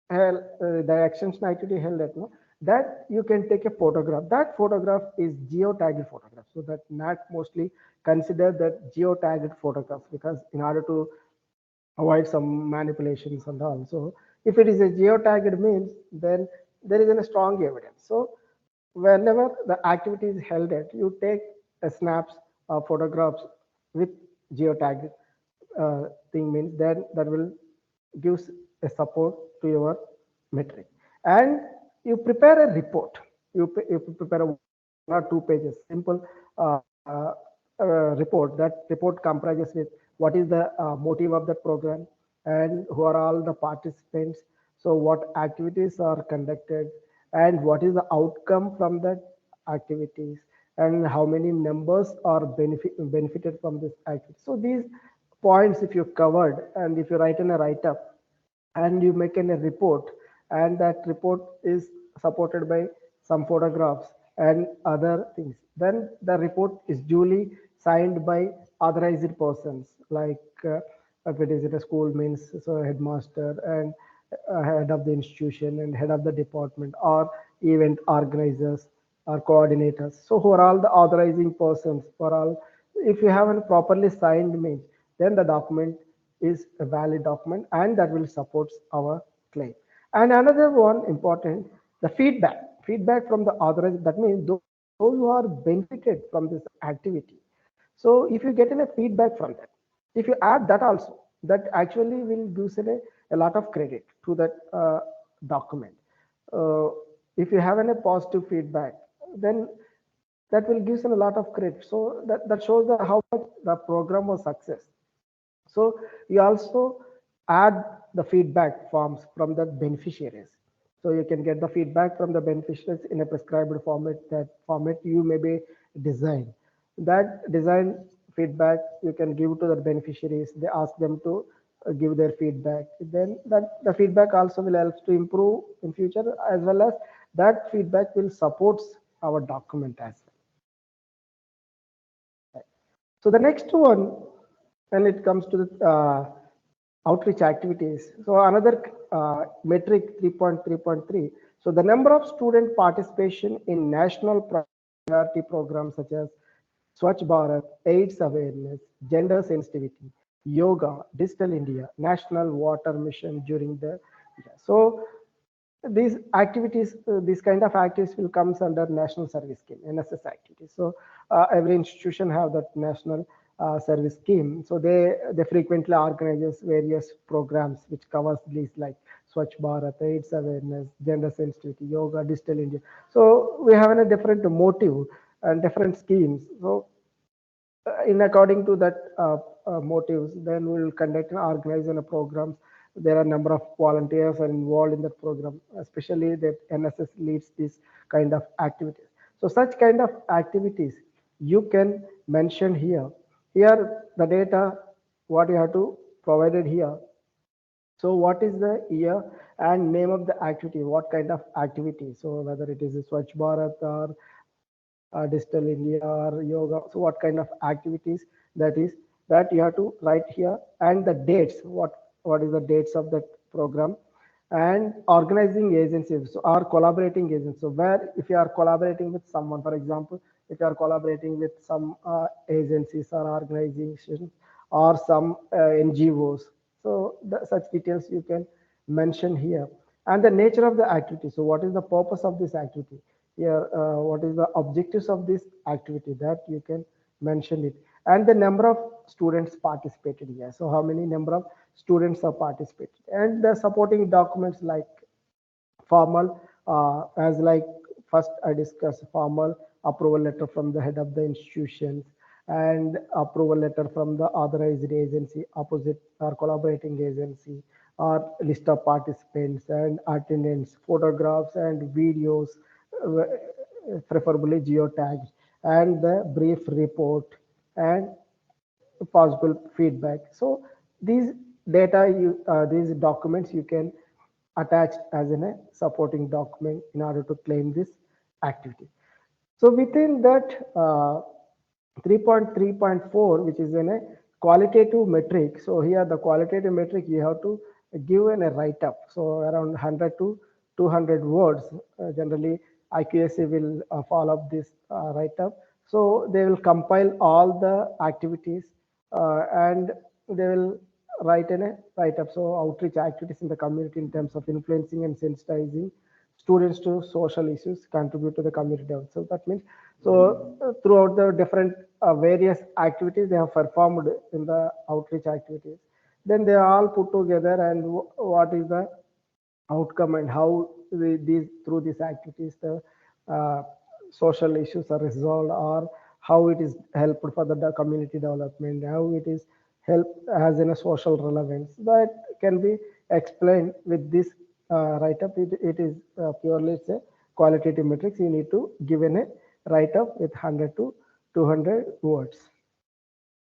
the action activity held at, no, that you can take a photograph. That photograph is geotagged photograph. So that NAAC mostly consider that geotagged photographs, because in order to avoid some manipulations and all. So if it is a geotagged means, then there is a strong evidence. So whenever the activity is held at, you take a snaps or photographs with geotagged thing, means then that will gives a support to your metric. And you prepare a report. You prepare a 1 or 2 pages simple report. That report comprises with what is the motive of the program and who are all the participants. So what activities are conducted and what is the outcome from that activities, and how many members are benefited from this activity. So these points, if you covered, and if you write in a write-up and you make in a report, and that report is supported by some photographs and other things, then the report is duly signed by authorized persons, like if it is in a school, means so headmaster and head of the institution and head of the department, or event organizers or coordinators. So who are all the authorizing persons for all. If you haven't properly signed, means then the document is a valid document and that will support our claim. And another one important, the feedback from the authorized, that means those who are benefited from this activity. So if you get any feedback from that, if you add that also, that actually will give a lot of credit to that document. If you have any positive feedback, then that will give a lot of credit. So that shows that how much the program was success. So you also add the feedback forms from the beneficiaries. So you can get the feedback from the beneficiaries in a prescribed format. That format you may be design. That design feedback you can give to the beneficiaries. They ask them to give their feedback. Then that the feedback also will help to improve in future, as well as that feedback will support our document as well. So the next one, when it comes to the outreach activities. So another metric 3.3.3. So the number of student participation in national priority programs such as Swachh Bharat, AIDS awareness, gender sensitivity, yoga, digital India, national water mission during the year. So these activities, these kind of activities will comes under national service scheme, NSS activities. So every institution have that national service scheme. So they frequently organizes various programs which covers these, like Swachh Bharat, AIDS awareness, gender sensitivity, yoga, digital India. So we have a different motive and different schemes. So in according to that motives, then we will conduct and organize in a programs. There are a number of volunteers are involved in that program, especially that NSS leads this kind of activities. So such kind of activities you can mention here. Here the data what you have to provided here. So what is the year and name of the activity? What kind of activity? So whether it is a Swachh Bharat or Digital India or yoga. So what kind of activities that is, that you have to write here, and the dates. What is the dates of that program, and organizing agencies, so are collaborating agencies. So where if you are collaborating with someone, for example, if you are collaborating with some agencies or organizations or some NGOs, so such details you can mention here. And the nature of the activity. So what is the purpose of this activity? Here, what is the objectives of this activity, that you can mention it. And the number of students participated here. So how many number of students have participated, and the supporting documents like formal, as like first I discussed formal approval letter from the head of the institutions, and approval letter from the authorized agency, opposite or collaborating agency, or list of participants and attendance, photographs and videos, uh, preferably geotagged, and the brief report and possible feedback. So these these documents you can attach as in a supporting document in order to claim this activity. So within that 3.3.4, which is in a qualitative metric. So here the qualitative metric you have to give in a write-up. So around 100 to 200 words. Generally, IQSC will follow this write-up. So they will compile all the activities and they will write in a write-up. So outreach activities in the community in terms of influencing and sensitizing students to social issues, contribute to the community development. So that means, so throughout the different various activities they have performed in the outreach activities, then they are all put together, and what is the outcome, and how these through these activities the uh, social issues are resolved, or how it is helpful for the community development, how it is help has in a social relevance, that can be explained with this write-up. It is purely it's a qualitative metrics. You need to give in a write-up with 100 to 200 words,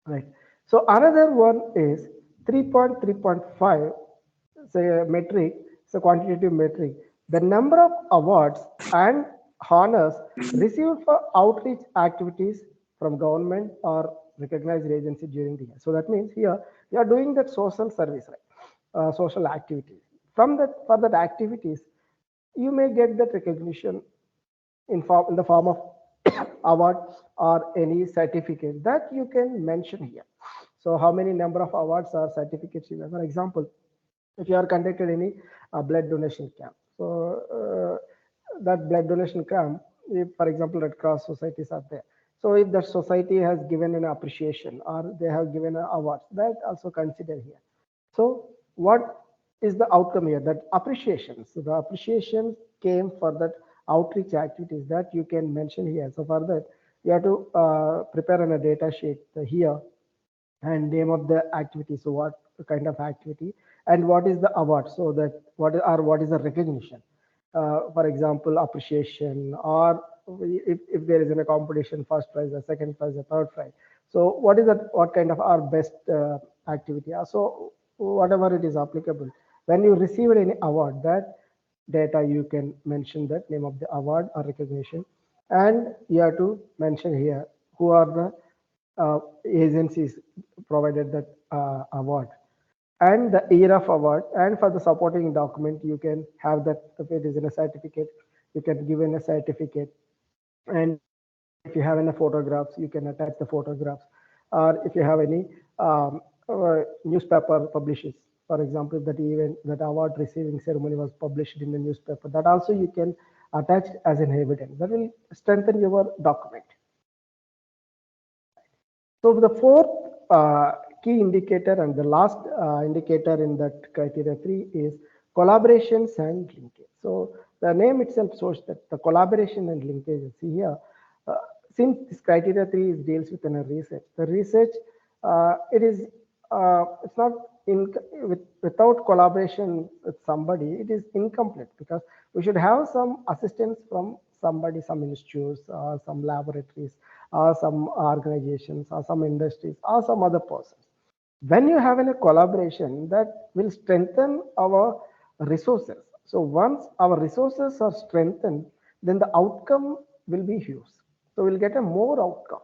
right? So another one is 3.3.5, say a metric, so quantitative metric, the number of awards and honors received for outreach activities from government or recognized agency during the year. So that means here you are doing that social service, right? Social activities. From that, for that activities, you may get that recognition in the form of award or any certificate that you can mention here. So how many number of awards or certificates you have? For example, if you are conducted any blood donation camp, so that blood donation camp, if for example Red Cross societies are there, so if that society has given an appreciation or they have given an award, that also consider here. So what is the outcome here? That appreciation. So the appreciation came for that outreach activities that you can mention here. So for that, you have to prepare on a data sheet here, and name of the activity. So what kind of activity, and what is the award? So that what is the recognition? For example, appreciation, or if there is in a competition, first prize, a second prize, a third prize. So what is that? What kind of our best activity? So whatever it is applicable. When you receive any award, that data you can mention that name of the award or recognition, and you have to mention here who are the agencies provided that award, and the year of award. And for the supporting document, you can have that. If it is in a certificate, you can give in a certificate, and if you have any photographs, you can attach the photographs, or if you have any newspaper publishes, for example, that event, that award receiving ceremony was published in the newspaper, that also you can attach as an evidence. That will strengthen your document. So the fourth key indicator and the last indicator in that criteria 3 is collaborations and linkage. So the name itself shows that the collaboration and linkage. See here, since this criteria 3 is deals with a research, the research it's not in without collaboration with somebody, it is incomplete, because we should have some assistance from somebody, some institutes, or some laboratories, or some organizations, or some industries, or some other persons. When you have a collaboration, that will strengthen our resources. So once our resources are strengthened, then the outcome will be huge. So we'll get a more outcome.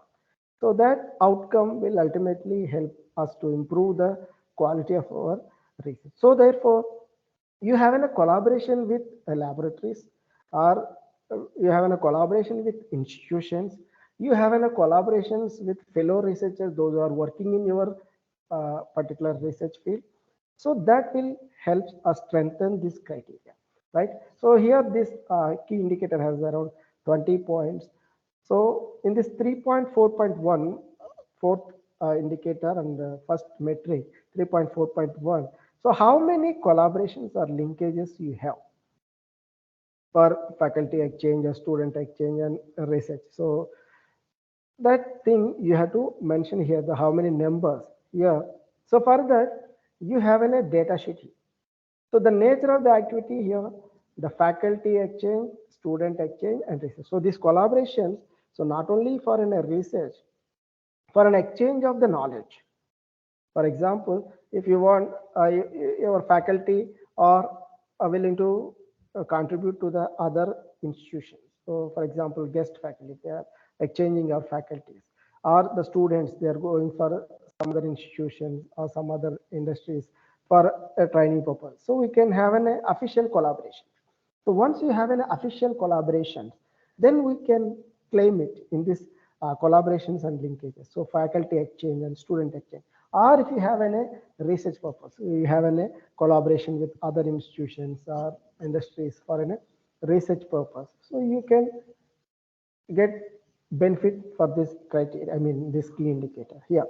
So that outcome will ultimately help us to improve the quality of our research. So therefore, you have a collaboration with laboratories, or you have a collaboration with institutions, you have a collaborations with fellow researchers, those who are working in your particular research field. So that will help us strengthen this criteria, right? So here this key indicator has around 20 points. So in this 3.4.1, fourth indicator and first metric, 3.4.1. So how many collaborations or linkages you have for faculty exchange or student exchange and research? So that thing you have to mention here, the how many numbers here. So for that, you have in a data sheet here. So the nature of the activity here, the faculty exchange, student exchange, and research. So these collaborations, so not only for in a research, for an exchange of the knowledge. For example, if you want your faculty are willing to contribute to the other institutions. So for example, guest faculty, they are exchanging our faculties, or the students, they are going for some other institutions or some other industries for a training purpose. So we can have an official collaboration. So once you have an official collaboration, then we can claim it in this collaborations and linkages. So faculty exchange and student exchange. Or if you have a research purpose, you have a collaboration with other institutions or industries for a research purpose. So you can get benefit for this criteria, I mean this key indicator here.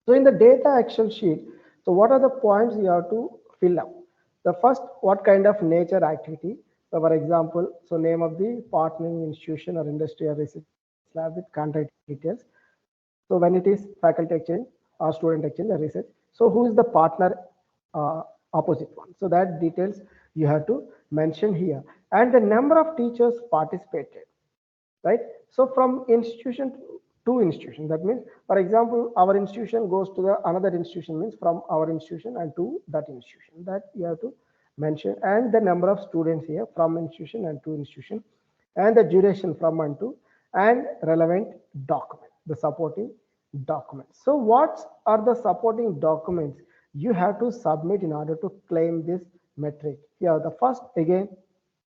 So in the data Excel sheet, so what are the points you have to fill up? The first, what kind of nature activity? So for example, so name of the partnering institution or industry or research lab with contact details. So when it is faculty exchange or student exchange or research, so who is the partner opposite one? So that details you have to mention here. And the number of teachers participated, right? So from institution to institution, that means, for example, our institution goes to the another institution, means from our institution and to that institution, that you have to mention. And the number of students here from institution and to institution, and the duration from and to, and relevant document, the supporting documents. So what are the supporting documents you have to submit in order to claim this metric? Here, the first, again,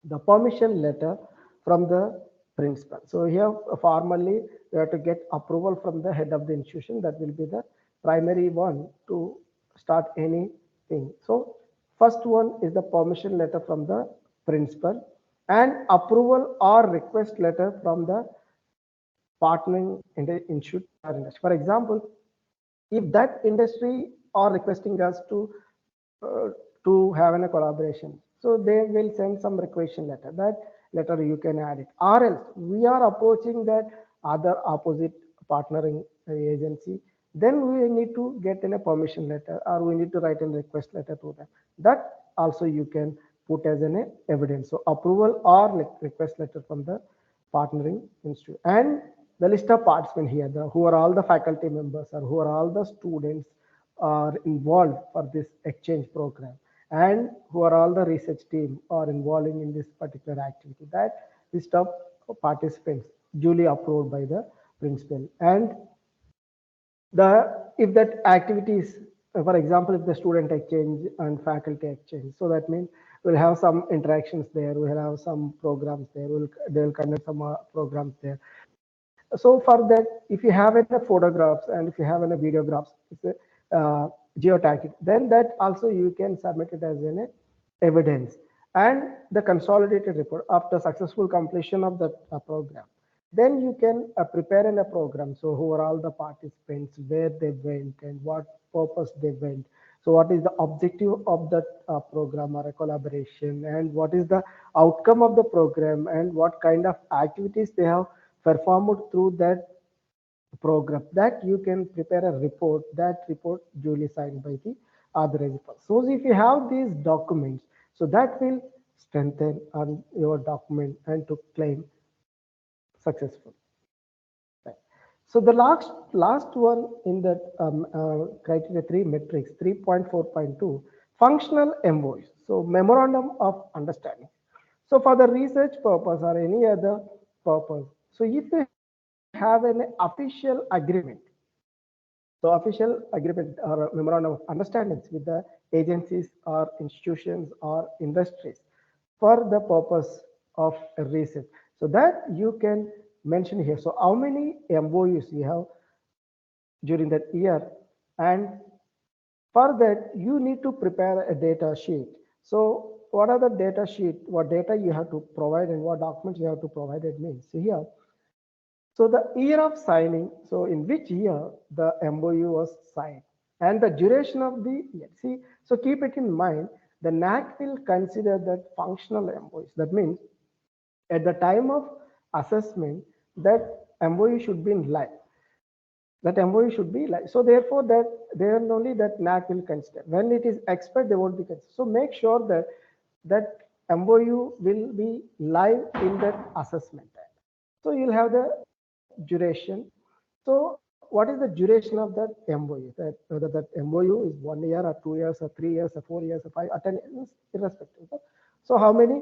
the permission letter from the principal. So here formally you have to get approval from the head of the institution. That will be the primary one to start anything. So first one is the permission letter from the principal, and approval or request letter from the partnering in the institute or industry. For example, if that industry are requesting us uh, to have a collaboration, so they will send some requisition letter. That letter you can add it, or else we are approaching that other opposite partnering agency, then we need to get in a permission letter, or we need to write a request letter to them. That also you can put as an evidence. So approval or request letter from the partnering institute, and the list of participants here, who are all the faculty members or who are all the students are involved for this exchange program, and who are all the research team are involving in this particular activity. That list of participants duly approved by the principal. And the if that activity is, for example, if the student exchange and faculty exchange, so that means we'll have some interactions there, we'll have some programs there, they'll conduct some programs there. So for that, if you have any photographs and if you have any videographs, it's a geotagging, then that also you can submit it as an evidence. And the consolidated report after successful completion of the program, then you can prepare in a program. So who are all the participants, where they went, and what purpose they went. So what is the objective of that program or a collaboration, and what is the outcome of the program, and what kind of activities they have performed through that program. That you can prepare a report, that report duly signed by the authorized person. So if you have these documents, so that will strengthen on your document and to claim successful. Right. So the last one in that criteria 3 metrics 3.4.2 functional MOUs. So memorandum of understanding. So for the research purpose or any other purpose. So if you have an official agreement, so official agreement or memorandum of understandings with the agencies or institutions or industries for the purpose of research. So that you can mention here. So how many MOUs you have during that year, and for that you need to prepare a data sheet. So what are the data sheet, what data you have to provide and what documents you have to provide, it means. So here, so the year of signing, so in which year the MOU was signed and the duration of the year. See, so keep it in mind, the NAAC will consider that functional MOUs. That means at the time of assessment, that MOU should be in life. That MOU should be live. So therefore, that there only that NAAC will consider. When it is expired, they won't be considered. So make sure that that MOU will be live in that assessment. So you'll have the duration. So what is the duration of that MOU? That whether that MOU is 1 year or 2 years or 3 years or 4 years or 5 or 10 years, irrespective. So how many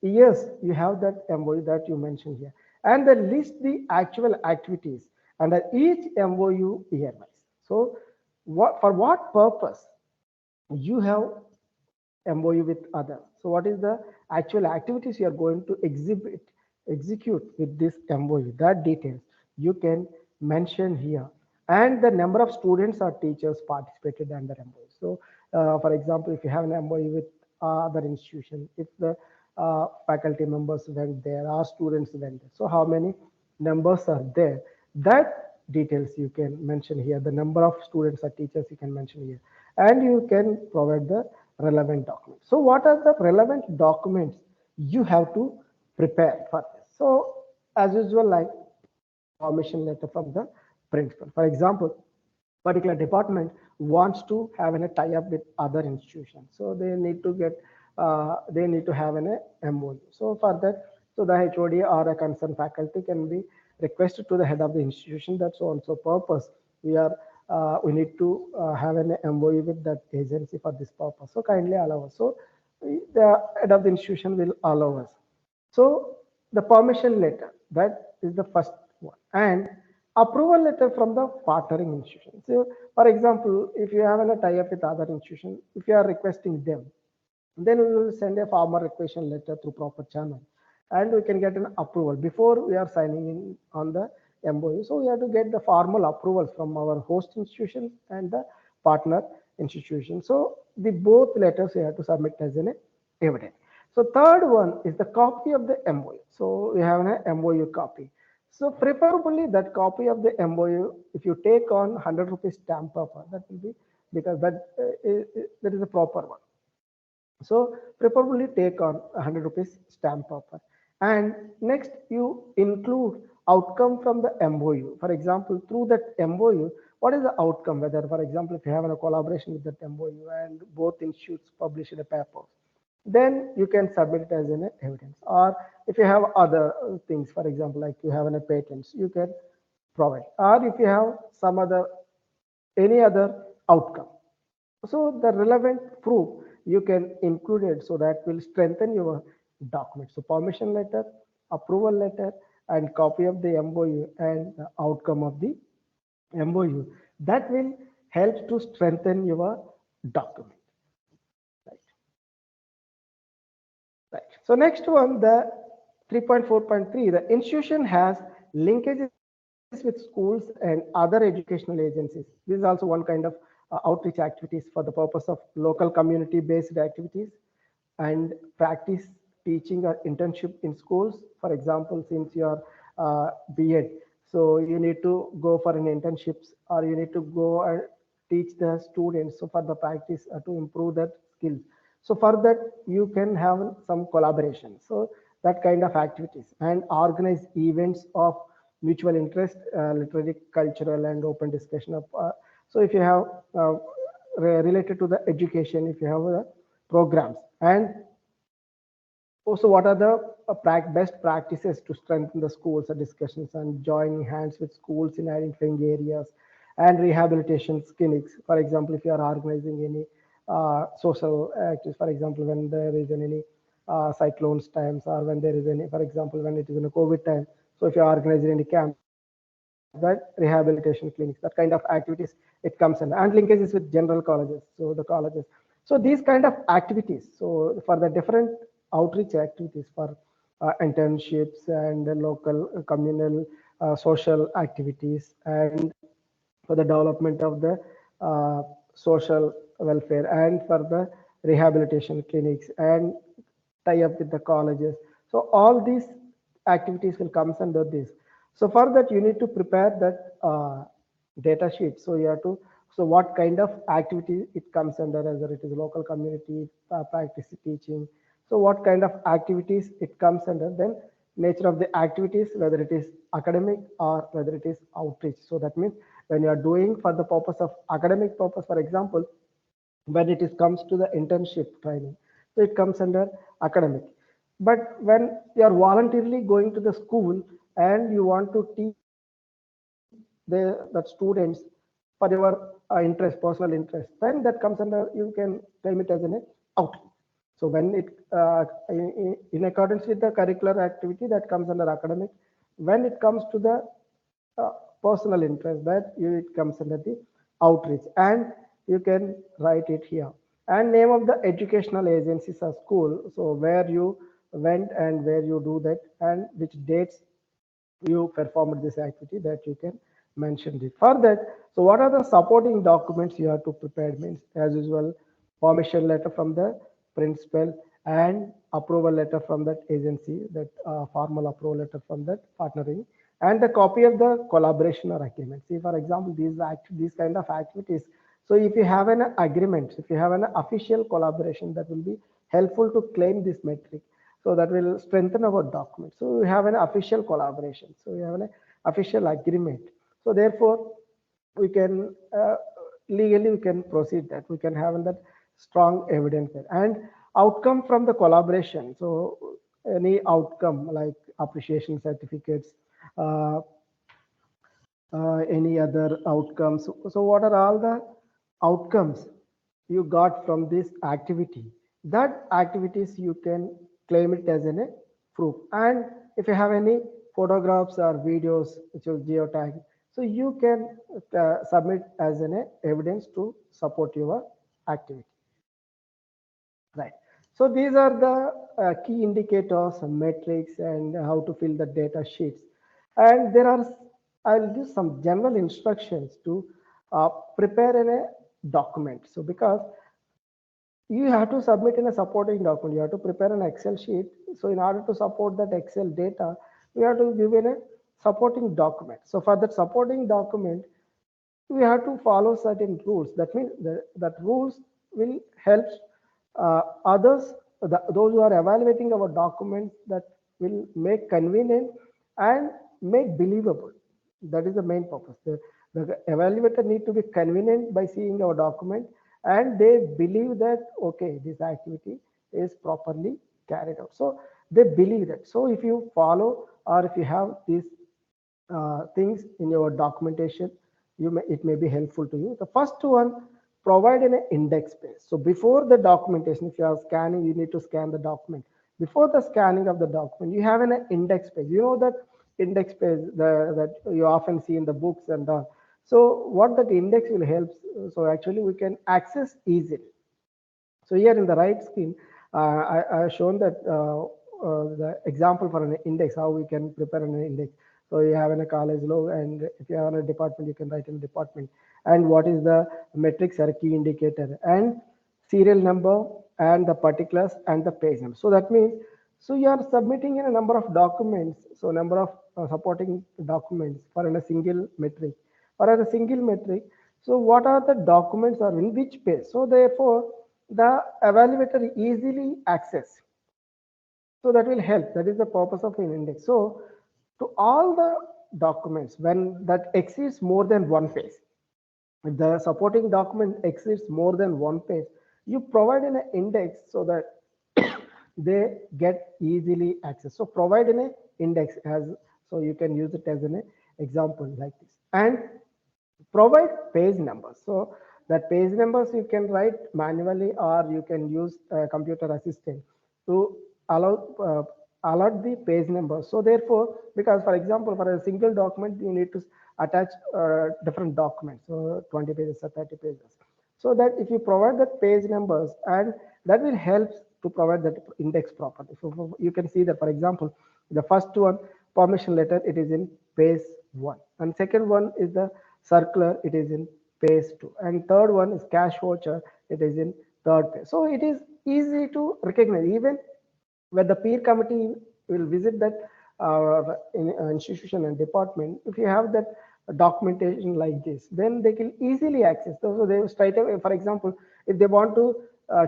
years you have that MOU that you mentioned here, and then list the actual activities under each MOU year-wise. So for what purpose you have MOU with other? So what is the actual activities you are going to execute with this MOU? That details you can mention here, and the number of students or teachers participated under MOU. So for example, if you have an MOU with other institution, if the faculty members went there or students went there, so how many numbers are there? That details you can mention here. The number of students or teachers you can mention here, and you can provide the relevant documents. So what are the relevant documents you have to prepare for this? So as usual, like permission letter from the principal. For example, particular department wants to have a tie-up with other institutions, so they need to get they need to have an MOU. So for that, so the HOD or a concerned faculty can be requested to the head of the institution that so and so purpose we need to have an MOU with that agency for this purpose. So kindly allow us. So the head of the institution will allow us. So the permission letter, that is the first one, and approval letter from the partnering institution. So for example, if you have a tie-up with other institution, if you are requesting them, then we will send a formal request letter through proper channel, and we can get an approval before we are signing in on the MOU. So we have to get the formal approvals from our host institution and the partner institution. So the both letters we have to submit as an evidence. So third one is the copy of the MOU. So we have an MOU copy. So preferably that copy of the MOU, if you take on 100 rupees stamp paper, that will be, because that is a proper one. So preferably take on 100 rupees stamp paper. And next you include outcome from the MOU. For example, through that MOU, what is the outcome? Whether, for example, if you have a collaboration with that MOU and both institutes publish a paper, then you can submit it as an evidence. Or if you have other things, for example, like you have a patents, you can provide. Or if you have some other, any other outcome. So the relevant proof you can include it, so that will strengthen your document. So permission letter, approval letter, and copy of the MOU and the outcome of the MOU. That will help to strengthen your document. Right. So next one, the 3.4.3, the institution has linkages with schools and other educational agencies. This is also one kind of outreach activities for the purpose of local community based activities and practice teaching or internship in schools. For example, since you are B.Ed, so you need to go for an internships, or you need to go and teach the students, so for the practice to improve their skills. So for that, you can have some collaboration. So that kind of activities, and organize events of mutual interest, literary, cultural, and open discussion of. So if you have related to the education, if you have programs, and Also, what are the best practices to strengthen the schools discussions and joining hands with schools in identifying areas and rehabilitation clinics? For example, if you are organizing any social activities, for example, when there is any cyclones times, or when there is any, for example, when it is in a COVID time. So if you are organizing any camps, that rehabilitation clinics, that kind of activities, it comes in, and linkages with general colleges. So the colleges. So these kind of activities. So for the different outreach activities for internships and local communal social activities, and for the development of the social welfare, and for the rehabilitation clinics, and tie up with the colleges. So all these activities will come under this. So for that, you need to prepare that data sheet. So you have to, so what kind of activity it comes under, whether it is local community practice teaching. So what kind of activities it comes under, then nature of the activities, whether it is academic or whether it is outreach. So that means when you are doing for the purpose of academic purpose, for example, when it is comes to the internship training, so it comes under academic. But when you are voluntarily going to the school and you want to teach the students for your interest, personal interest, then that comes under, you can claim it as an outreach. So when it in accordance with the curricular activity, that comes under academic. When it comes to the personal interest, that it comes under the outreach, and you can write it here. And name of the educational agencies or school, so where you went and where you do that, and which dates you performed this activity, that you can mention it. For that, so what are the supporting documents you have to prepare? Means, as usual, permission letter from the principal and approval letter from that agency, that formal approval letter from that partnering, and the copy of the collaboration or agreement. See, for example, these kind of activities. So if you have an agreement, if you have an official collaboration, that will be helpful to claim this metric. So that will strengthen our document. So we have an official collaboration. So we have an official agreement. So therefore, we can legally we can proceed that. We can have that strong evidence there. And outcome from the collaboration. So any outcome like appreciation certificates, uh, any other outcomes. So what are all the outcomes you got from this activity? That activities you can claim it as a proof. And if you have any photographs or videos which will geotag, so you can submit as an evidence to support your activity. Right. So these are the key indicators, metrics, and how to fill the data sheets. And there are, I'll give some general instructions to prepare in a document. So because you have to submit in a supporting document, you have to prepare an Excel sheet. So in order to support that Excel data, we have to give in a supporting document. So for that supporting document, we have to follow certain rules. That means that rules will help others, those who are evaluating our documents, that will make convenient and make believable. That is the main purpose. The evaluator need to be convenient by seeing our document, and they believe that, okay, this activity is properly carried out. So they believe that. So if you follow, or if you have these things in your documentation, it may be helpful to you. The first one, provide an index page. So before the documentation, if you are scanning, you need to scan the document. Before the scanning of the document, you have an index page. You know that index page that you often see in the books and all. So what that index will help, so actually we can access easily. So here in the right screen, I have shown that the example for an index, how we can prepare an index. So you have in a college logo, and if you have in a department, you can write in a department. And what is the metrics or key indicator, and serial number, and the particulars, and the page number. So that means, so you are submitting in a number of documents, so number of supporting documents for in a single metric, or as a single metric. So what are the documents or in which page? So therefore, the evaluator easily access. So that will help. That is the purpose of an index. So to all the documents, when that exceeds more than one page, if the supporting document exceeds more than one page, you provide an index, so that they get easily access. So provide an index as, so you can use it as an example like this, and provide page numbers. So that page numbers you can write manually, or you can use a computer assistant to allow allot the page numbers. So therefore, because for example, for a single document, you need to attach different documents, so 20 pages or 30 pages. So that if you provide that page numbers, and that will help to provide that index properly. So you can see that, for example, the first one, permission letter, it is in page 1, and second one is the circular, it is in page 2, and third one is cash voucher, it is in third page. So it is easy to recognize. Even when the peer committee will visit that institution and department, if you have that documentation like this, then they can easily access. So they straight away, for example, if they want to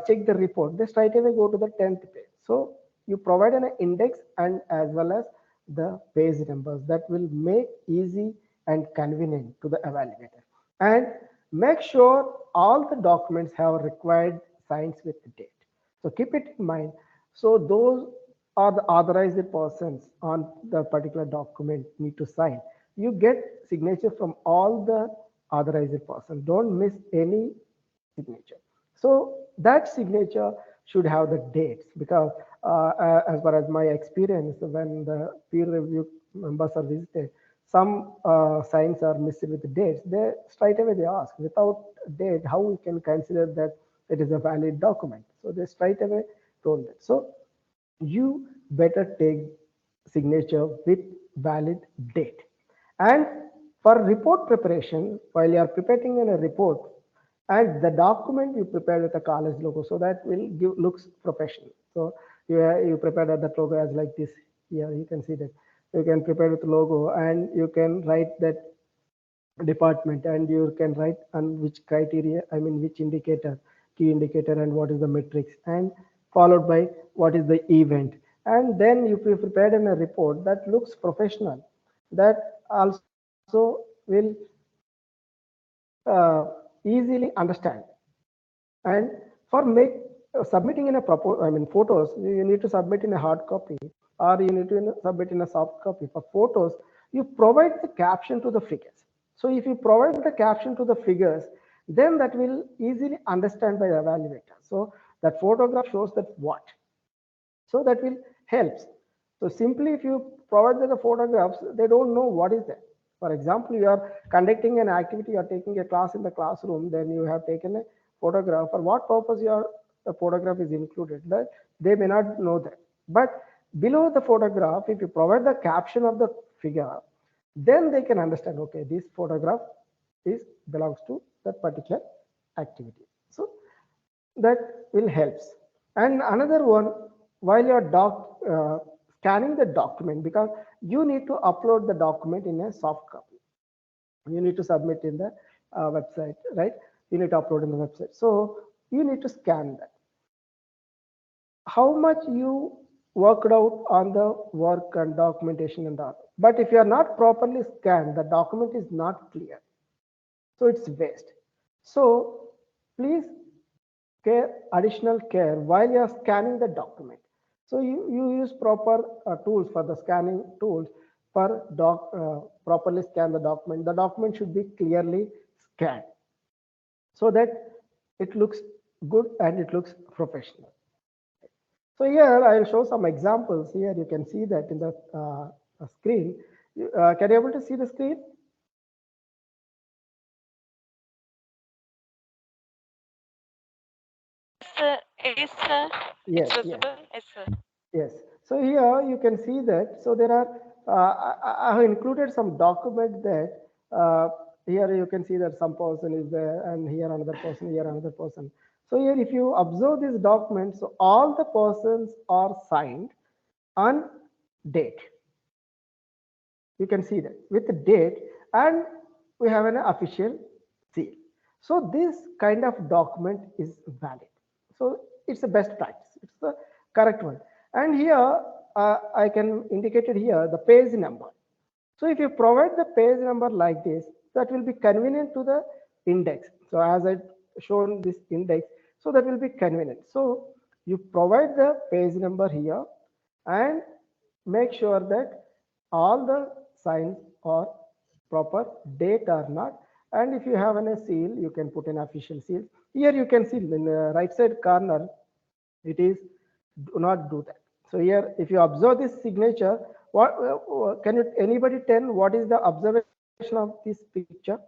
check the report, they straight away go to the 10th page. So you provide an index and as well as the page numbers, that will make easy and convenient to the evaluator. And make sure all the documents have required signs with the date. So keep it in mind. So those are the authorized persons on the particular document need to sign. You get signature from all the authorized person. Don't miss any signature. So that signature should have the dates, because as far as my experience, when the peer review members are visited, some signs are missed with the dates. They straight away they ask, without date, how we can consider that it is a valid document? So they straight away told that. So you better take signature with valid date. And for report preparation, while you are preparing in a report, and the document you prepare with a college logo, so that will give looks professional. So you prepare that logo as like this. Here you can see that you can prepare with logo, and you can write that department, and you can write on which criteria, I mean which indicator, key indicator, and what is the metrics, and followed by what is the event. And then if you prepared in a report that looks professional, that also will easily understand. And for make submitting in a photos, you need to submit in a hard copy, or you need to submit in a soft copy. For photos, you provide the caption to the figures. So if you provide the caption to the figures, then that will easily understand by the evaluator. So that photograph shows that what. So that will helps. So simply if you provide the photographs, they don't know what is that. For example, you are conducting an activity, you are taking a class in the classroom, then you have taken a photograph. For what purpose the photograph is included? That they may not know that. But below the photograph, if you provide the caption of the figure, then they can understand, okay, this photograph belongs to that particular activity. So that will helps. And another one, while you're scanning the document, because you need to upload the document in a soft copy, you need to submit in the website, right? You need to upload in the website, so you need to scan that. How much you worked out on the work and documentation and all, but if you are not properly scanned, the document is not clear, so it's waste. So please additional care while you are scanning the document. So you use proper tools for the scanning tools for properly scan the document. The document should be clearly scanned so that it looks good and it looks professional. So here I will show some examples. Here you can see that in the screen. Can you able to see the screen? Yes, sir. Yes, It's yes. visible. Yes, sir. Yes. So here you can see that. So there are, I have included some document that here you can see that some person is there, and here another person, here another person. So here if you observe this document, so all the persons are signed on date. You can see that with the date, and we have an official seal. So this kind of document is valid. So it's the best practice. It's the correct one. And here I can indicate it here the page number. So if you provide the page number like this, that will be convenient to the index. So as I shown this index, so that will be convenient. So You provide the page number here and make sure that all the signs are proper, date or not. And if you have a seal, you can put an official seal. Here you can see in the right side corner, it is do not do that. So here, if you observe this signature, what can you anybody tell what is the observation of this picture?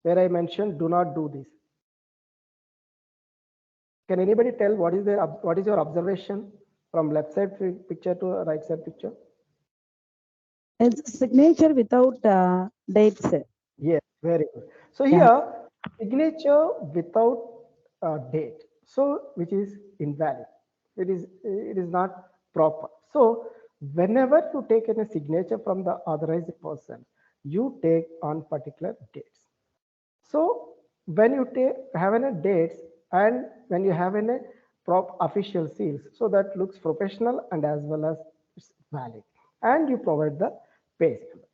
Where I mentioned do not do this. Can anybody tell what is your observation from left side picture to right side picture? It's signature without dates. Yes, very good. So here, signature without date, so which is invalid. It is not proper. So whenever you take a signature from the authorized person, you take on particular dates. So when you have a dates and when you have a official seals, so that looks professional and as well as it's valid, and you provide the page number.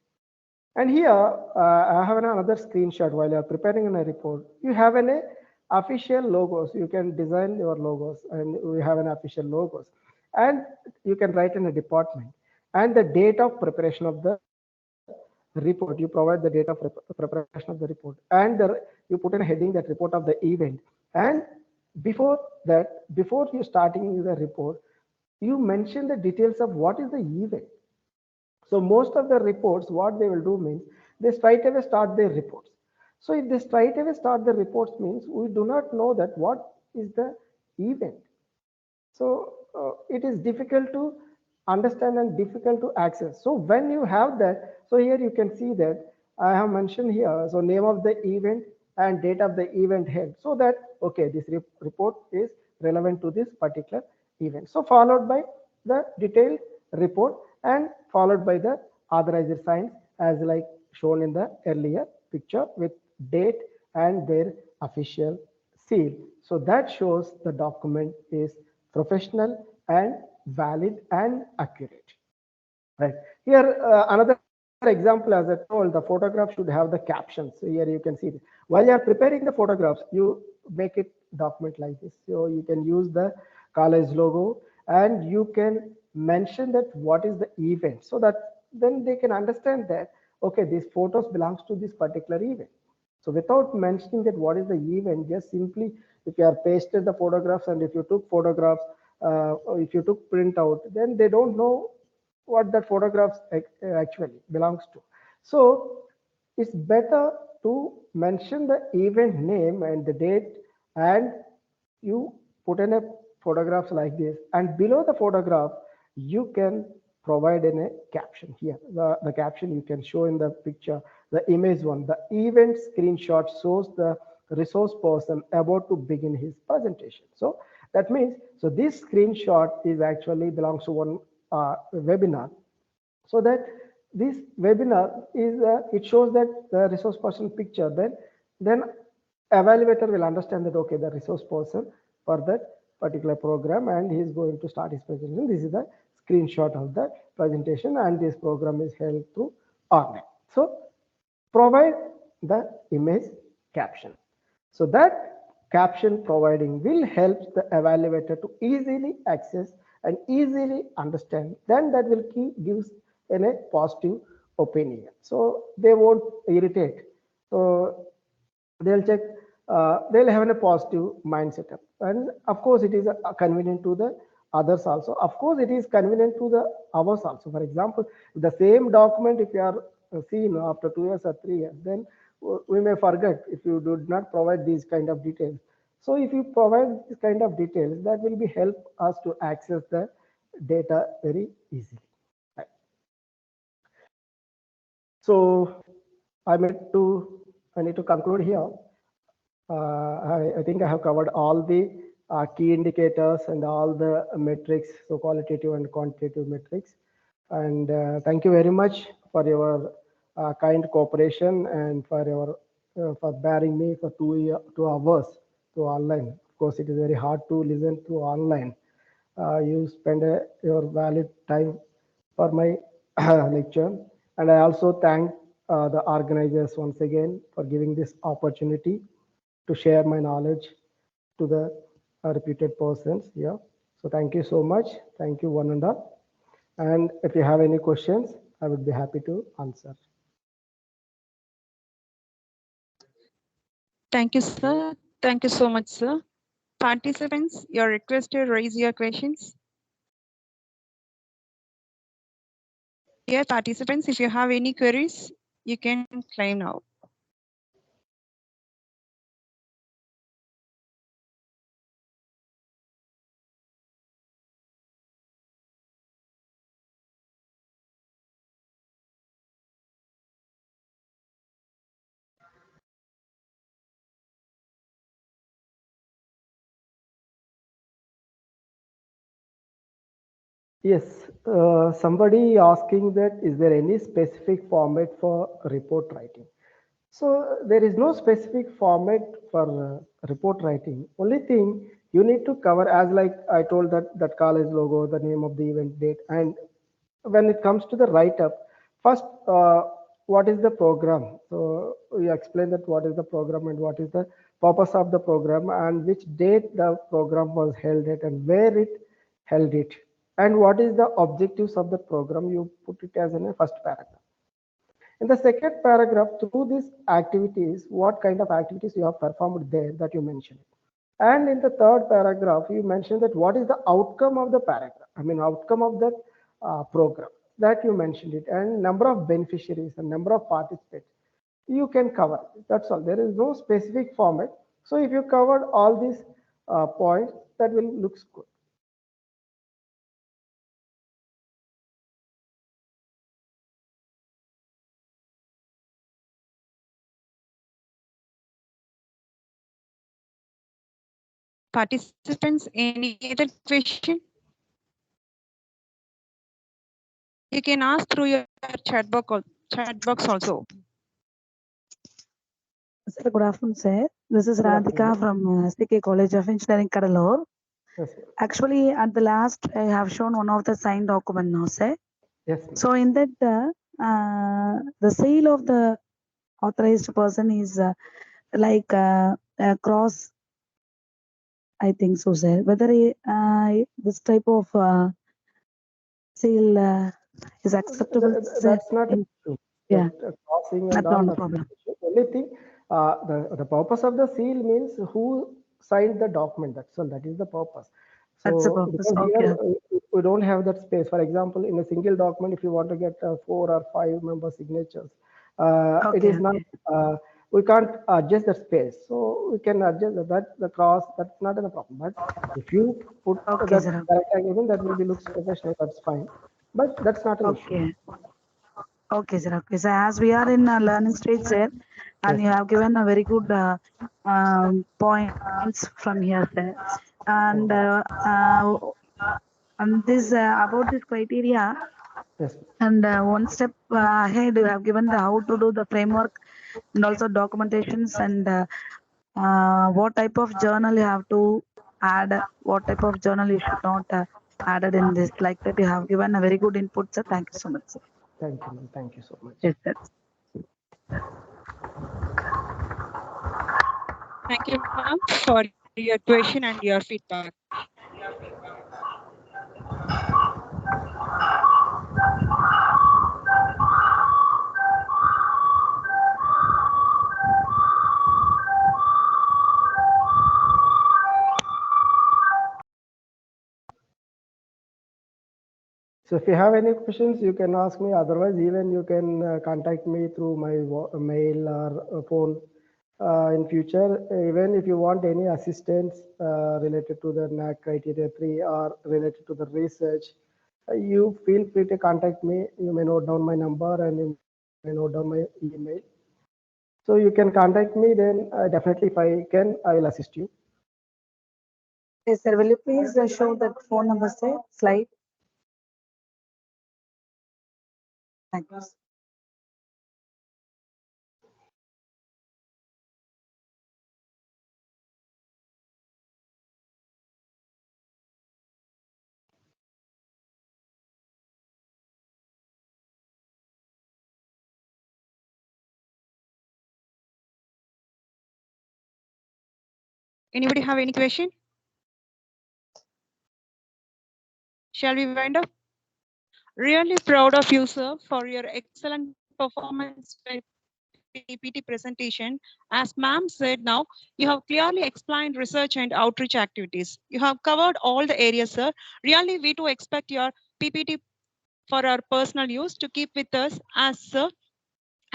And here I have another screenshot while you are preparing a report. You have an official logos. You can design your logos and we have an official logos. And you can write in a department. And the date of preparation of the report, you provide the date of preparation of the report. And you put in a heading that report of the event. And before that, before you starting the report, you mention the details of what is the event. So most of the reports, what they will do means they straight away start their reports. So if they straight away start the reports means we do not know that what is the event. So it is difficult to understand and difficult to access. So when you have that, so here you can see that I have mentioned here, so name of the event and date of the event head, so that, okay, this report is relevant to this particular event. So followed by the detailed report and followed by the authorized signs as like shown in the earlier picture with date and their official seal. So that shows the document is professional and valid and accurate. Right here, another example, as I told, the photograph should have the captions. So here you can see this. While you are preparing the photographs, you make it document like this. So you can use the college logo and you can mention that what is the event, so that then they can understand that, okay, these photos belongs to this particular event. So without mentioning that what is the event, just simply if you are pasted the photographs and if you took photographs, or if you took printout, then they don't know what that photographs actually belongs to. So it's better to mention the event name and the date, and you put in a photographs like this, and below the photograph you can provide in a caption. Here the caption you can show in the picture, the image one, the event screenshot shows the resource person about to begin his presentation. So that means, so this screenshot is actually belongs to one webinar, so that this webinar is it shows that the resource person picture, then evaluator will understand that, okay, the resource person for that particular program and he is going to start his presentation. This is the screenshot of the presentation and this program is held through online. So provide the image caption. So that caption providing will help the evaluator to easily access and easily understand. Then that will gives in a positive opinion. So they won't irritate. So they'll check, they'll have a positive mindset. And of course, it is convenient to the others also. Of course, it is convenient to the others also. For example, the same document, if you are seen after 2 years or 3 years, then we may forget if you do not provide these kind of details. So if you provide this kind of details, that will be help us to access the data very easily. Right. So I need to conclude here. I think I have covered all the key indicators and all the metrics, so qualitative and quantitative metrics. And thank you very much for your kind cooperation and for your for bearing me for 2 hours to online. Of course, it is very hard to listen to online. You spend your valid time for my lecture, and I also thank the organizers once again for giving this opportunity to share my knowledge to the reputed persons here. So thank you so much. Thank you one and all. And if you have any questions, I would be happy to answer. Thank you, sir. Thank you so much, sir. Participants, you're requested to raise your questions. Dear participants, if you have any queries, you can claim now. Yes, somebody asking that is there any specific format for report writing? So there is no specific format for report writing. Only thing you need to cover, as like I told, that college logo, the name of the event date, and when it comes to the write up, first what is the program? So you explain that what is the program and what is the purpose of the program and which date the program was held at and where it held it, and what is the objectives of the program. You put it as in a first paragraph. In the second paragraph, through these activities, what kind of activities you have performed there, that you mentioned. And in the third paragraph, you mentioned that what is the outcome of the paragraph, I mean, outcome of that program, that you mentioned it, and number of beneficiaries and number of participants. You can cover. That's all. There is no specific format. So if you covered all these points, that will looks good. Participants, any other question? You can ask through your chat box also. Sir, good afternoon, sir. This is Good Radhika afternoon. from SK College of Engineering, Kadalur. Yes, sir. Actually, at the last, I have shown one of the signed document now, sir. Yes, ma'am. So in that, the sale of the authorized person is like cross, I think so, sir. Whether this type of sale is acceptable, sir? That's not an issue. Yeah, That crossing and that's all, not a that's not problem. an issue. Only thing, the purpose of the seal means who signed the document. That's all. That is the purpose. That's the So purpose. because Okay. here we don't have that space. For example, in a single document, if you want to get 4 or 5 member signatures, it Okay, is not. We can't adjust the space. So we can adjust the cross. That's not a problem. But if you put Okay, that sir. character again, that will be looks professional. That's fine. But that's not an issue. Okay. Okay, sir. Okay, so as we are in a learning stage, sir, and Yes. you have given a very good points from here, sir. And this about this criteria, Yes. and one step ahead, you have given the how to do the framework and also documentations and what type of journal you have to add, what type of journal you should not added in this. Like that, you have given a very good input, sir. Thank you so much, sir. Thank you, ma'am. Thank you so much. Yes, sir. Thank you, ma'am, for your question and your feedback. So if you have any questions, you can ask me. Otherwise, even you can contact me through my mail or phone in future. Even if you want any assistance related to the NAAC criteria 3 or related to the research, you feel free to contact me. You may note down my number and you may note down my email. So you can contact me. Then definitely, if I can, I will assist you. Yes, sir. Will you please show that phone number, sir? Slide. Thank you. Anybody have any question? Shall we wind up? Really proud of you, sir, for your excellent performance with PPT presentation. As ma'am said now, you have clearly explained research and outreach activities. You have covered all the areas, sir. Really, we do expect your PPT for our personal use to keep with us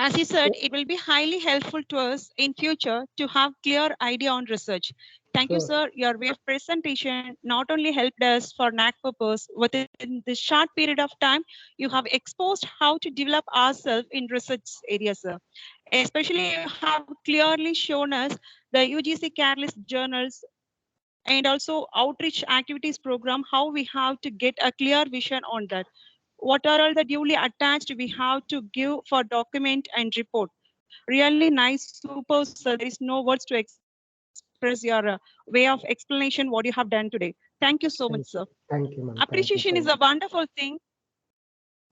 as you said, it will be highly helpful to us in future to have clear idea on research. Thank you, sir. Your way of presentation not only helped us for NAAC purpose, within this short period of time, you have exposed how to develop ourselves in research areas, sir. Especially, you have clearly shown us the UGC Careless journals and also outreach activities program, how we have to get a clear vision on that. What are all the duly attached we have to give for document and report. Really nice, super, sir. There is no words to express your way of explanation, what you have done today. Thank you so much, sir. Thank you, ma'am. Appreciation is a wonderful thing.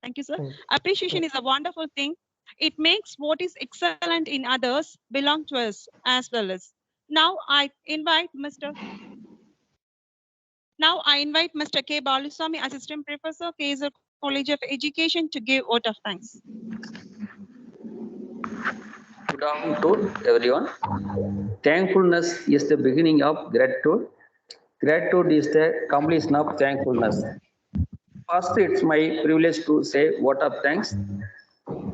Thank you, sir. Appreciation is a wonderful thing. It makes what is excellent in others belong to us as well as. Now I invite Mr. K. Baluswamy, Assistant Professor, KSR College of Education, to give vote of thanks. Good afternoon to everyone. Thankfulness is the beginning of gratitude. Gratitude is the completion of thankfulness. First, it's my privilege to say vote of thanks.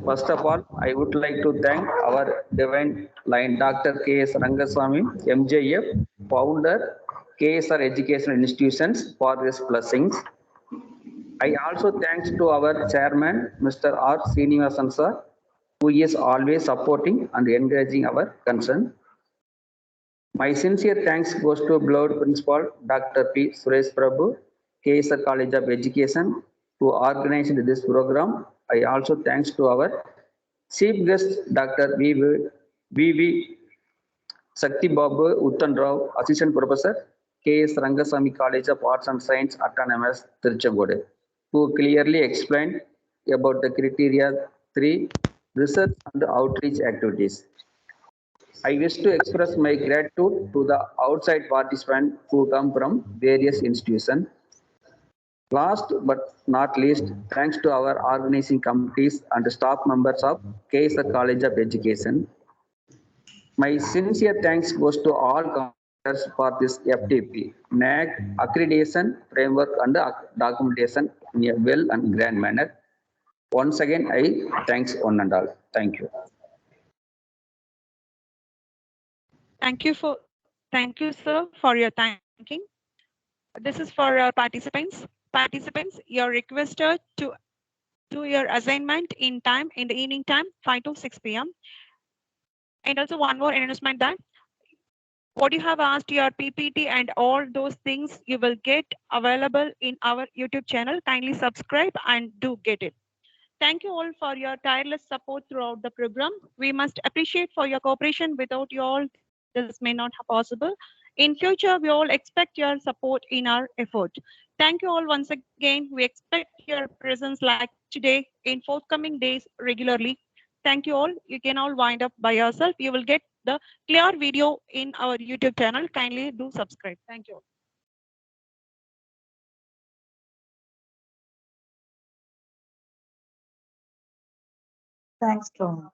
First of all, I would like to thank our divine line Dr. K.S. Rangasamy, MJF, founder, KSR Educational Institutions, for these blessings. I also thanks to our chairman, Mr. R. Srinivasan sir, who is always supporting and encouraging our concern. My sincere thanks goes to beloved principal Dr. P. Suresh Prabhu, KSR College of Education, who organized this program. I also thanks to our chief guest Dr. V.V. SATHIBABU UDDANDRAO, Assistant Professor, KS Rangasamy College of Arts and Science, Autonomus, Tiruchengodu, who clearly explained about the criteria 3, research and outreach activities. I wish to express my gratitude to the outside participants who come from various institutions. Last but not least, thanks to our organizing committees and staff members of KSR College of Education. My sincere thanks goes to all contributors for this FTP, NAAC, accreditation, framework and documentation in a well and grand manner. Once again, I thanks one and all. Thank you. Thank you, sir, for your thanking. This is for our participants. Participants, you're requested to do your assignment in time, in the evening time, 5 to 6 p.m. And also one more announcement that what you have asked, your PPT and all those things, you will get available in our YouTube channel. Kindly subscribe and do get it. Thank you all for your tireless support throughout the program. We must appreciate for your cooperation. Without you all, this may not have possible. In future, we all expect your support in our effort. Thank you all once again. We expect your presence like today in forthcoming days regularly. Thank you all. You can all wind up by yourself. You will get the clear video in our YouTube channel. Kindly do subscribe. Thank you all. Thanks, Tom.